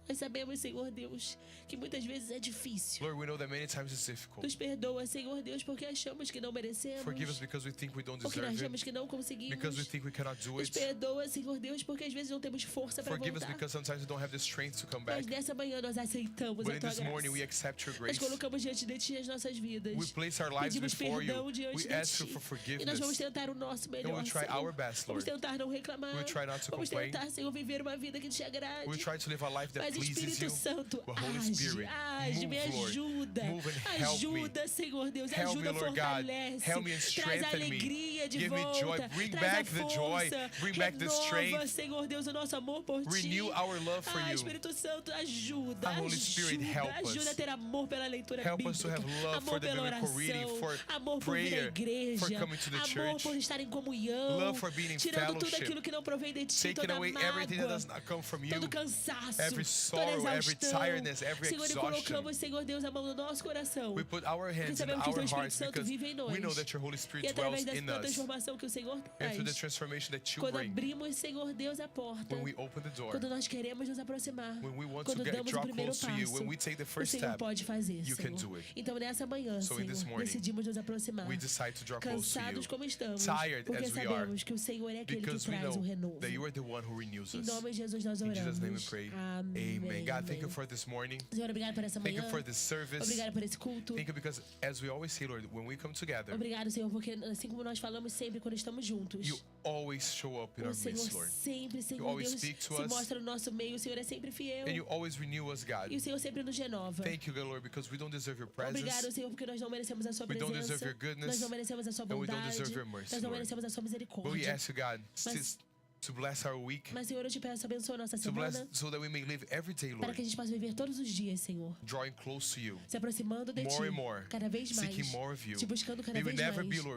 nós sabemos, Senhor Deus, que muitas vezes é difícil. Lord, we know that many times it's difficult. Nos perdoa, Senhor Deus, porque achamos que não merecemos. Forgive us because we think we don't Porque nós deserve achamos it. que não conseguimos. Because we think we cannot do Nos it. perdoa, Senhor Deus, porque às vezes não temos força para Forgive us voltar. because sometimes we don't have the strength to come back. Mas nessa manhã nós aceitamos But a in Tua this morning, we graça. accept your Nós grace. colocamos diante de Ti as nossas vidas. We place our lives Pedimos before you. perdão diante We de ask Ti. you for E nós vamos forgiveness. tentar o nosso And melhor, we'll try Senhor. our best, Vamos Lord. tentar não reclamar. We'll try not to Vamos complain. tentar, Senhor, viver uma vida que Te agrade. We'll try to live a life that Mas pleases Espírito you. Santo, But Holy age, Spirit, age, me move, Lord. ajuda. Move and help me. Ajuda, Senhor Deus, Help me, ajuda, Lord God. fortalece. Help me and Traz strengthen me. alegria de Give me volta. joy. Bring Traz back a the força. joy. Bring back the Renova, strength. Senhor Deus, o nosso amor por Ti. Renew our love for you. Espírito Santo, ajuda. Holy Spirit, help us. Ajuda a ter amor pela leitura Help bíblica. us to have love amor for the pela biblical oração. reading, for amor por vir à prayer, igreja. for coming to the amor church. por estar em comunhão. Love for being in tirando tudo fellowship. aquilo que não provém de Ti, Taking toda away everything that mágoa. does not come from you. Todo cansaço, Every sorrow, toda every exaustão. tiredness, every Senhor, e exhaustion. colocamos, Senhor Deus, a mão no nosso coração. We put our hands in sabemos que o Teu our Espírito hearts Santo because vive em nós. we know that your Holy E Spirit através dwells in da us. transformação que o Senhor And traz. through the transformation that you Quando bring, abrimos, Senhor Deus, a porta. when we open the door, Quando nós queremos nos aproximar. when we want Quando to damos o draw primeiro close to you, passo. when we take the O first Senhor step, pode fazer, you can Senhor. do it. Então, nessa manhã, So in this Senhor, morning, decidimos nos aproximar. we decide to draw close to Cansados you, como estamos. tired Porque as we are, sabemos que o Senhor é aquele que because we traz o know renovo. that you are the one who renews Em us. nome de Jesus nós In oramos. Jesus' name we pray. Amém. Amen. God, thank you Amém. for this morning. Senhor, obrigado por essa Thank manhã. you for this service. Obrigado por esse culto. Thank you because, as we always say, Lord, when we come together, Obrigado, Senhor, porque assim como nós falamos sempre quando estamos juntos. you always show up in O our Senhor midst, Lord. sempre, Senhor always Deus, speak to se us. mostra no nosso meio. O Senhor é sempre fiel. And you always renew us, God. E o Senhor sempre nos renova. Thank you, God, Lord, because we don't deserve your Obrigado, presence. Senhor, porque nós não merecemos a sua We don't presença. deserve your goodness, Nós não merecemos a sua and we don't bondade. deserve your mercy, Nós não Lord. merecemos a sua But we misericórdia. ask you, God, Mas- to bless our week, Mas, Senhor, eu te peço, abençoa a nossa to bless semana. so that we may live every day, Para Lord, que a gente possa viver todos os dias, Senhor. drawing close to you, Se aproximando de more Ti. and more, Cada vez mais. seeking more of you. Te buscando cada May we vez never mais. be, Lord,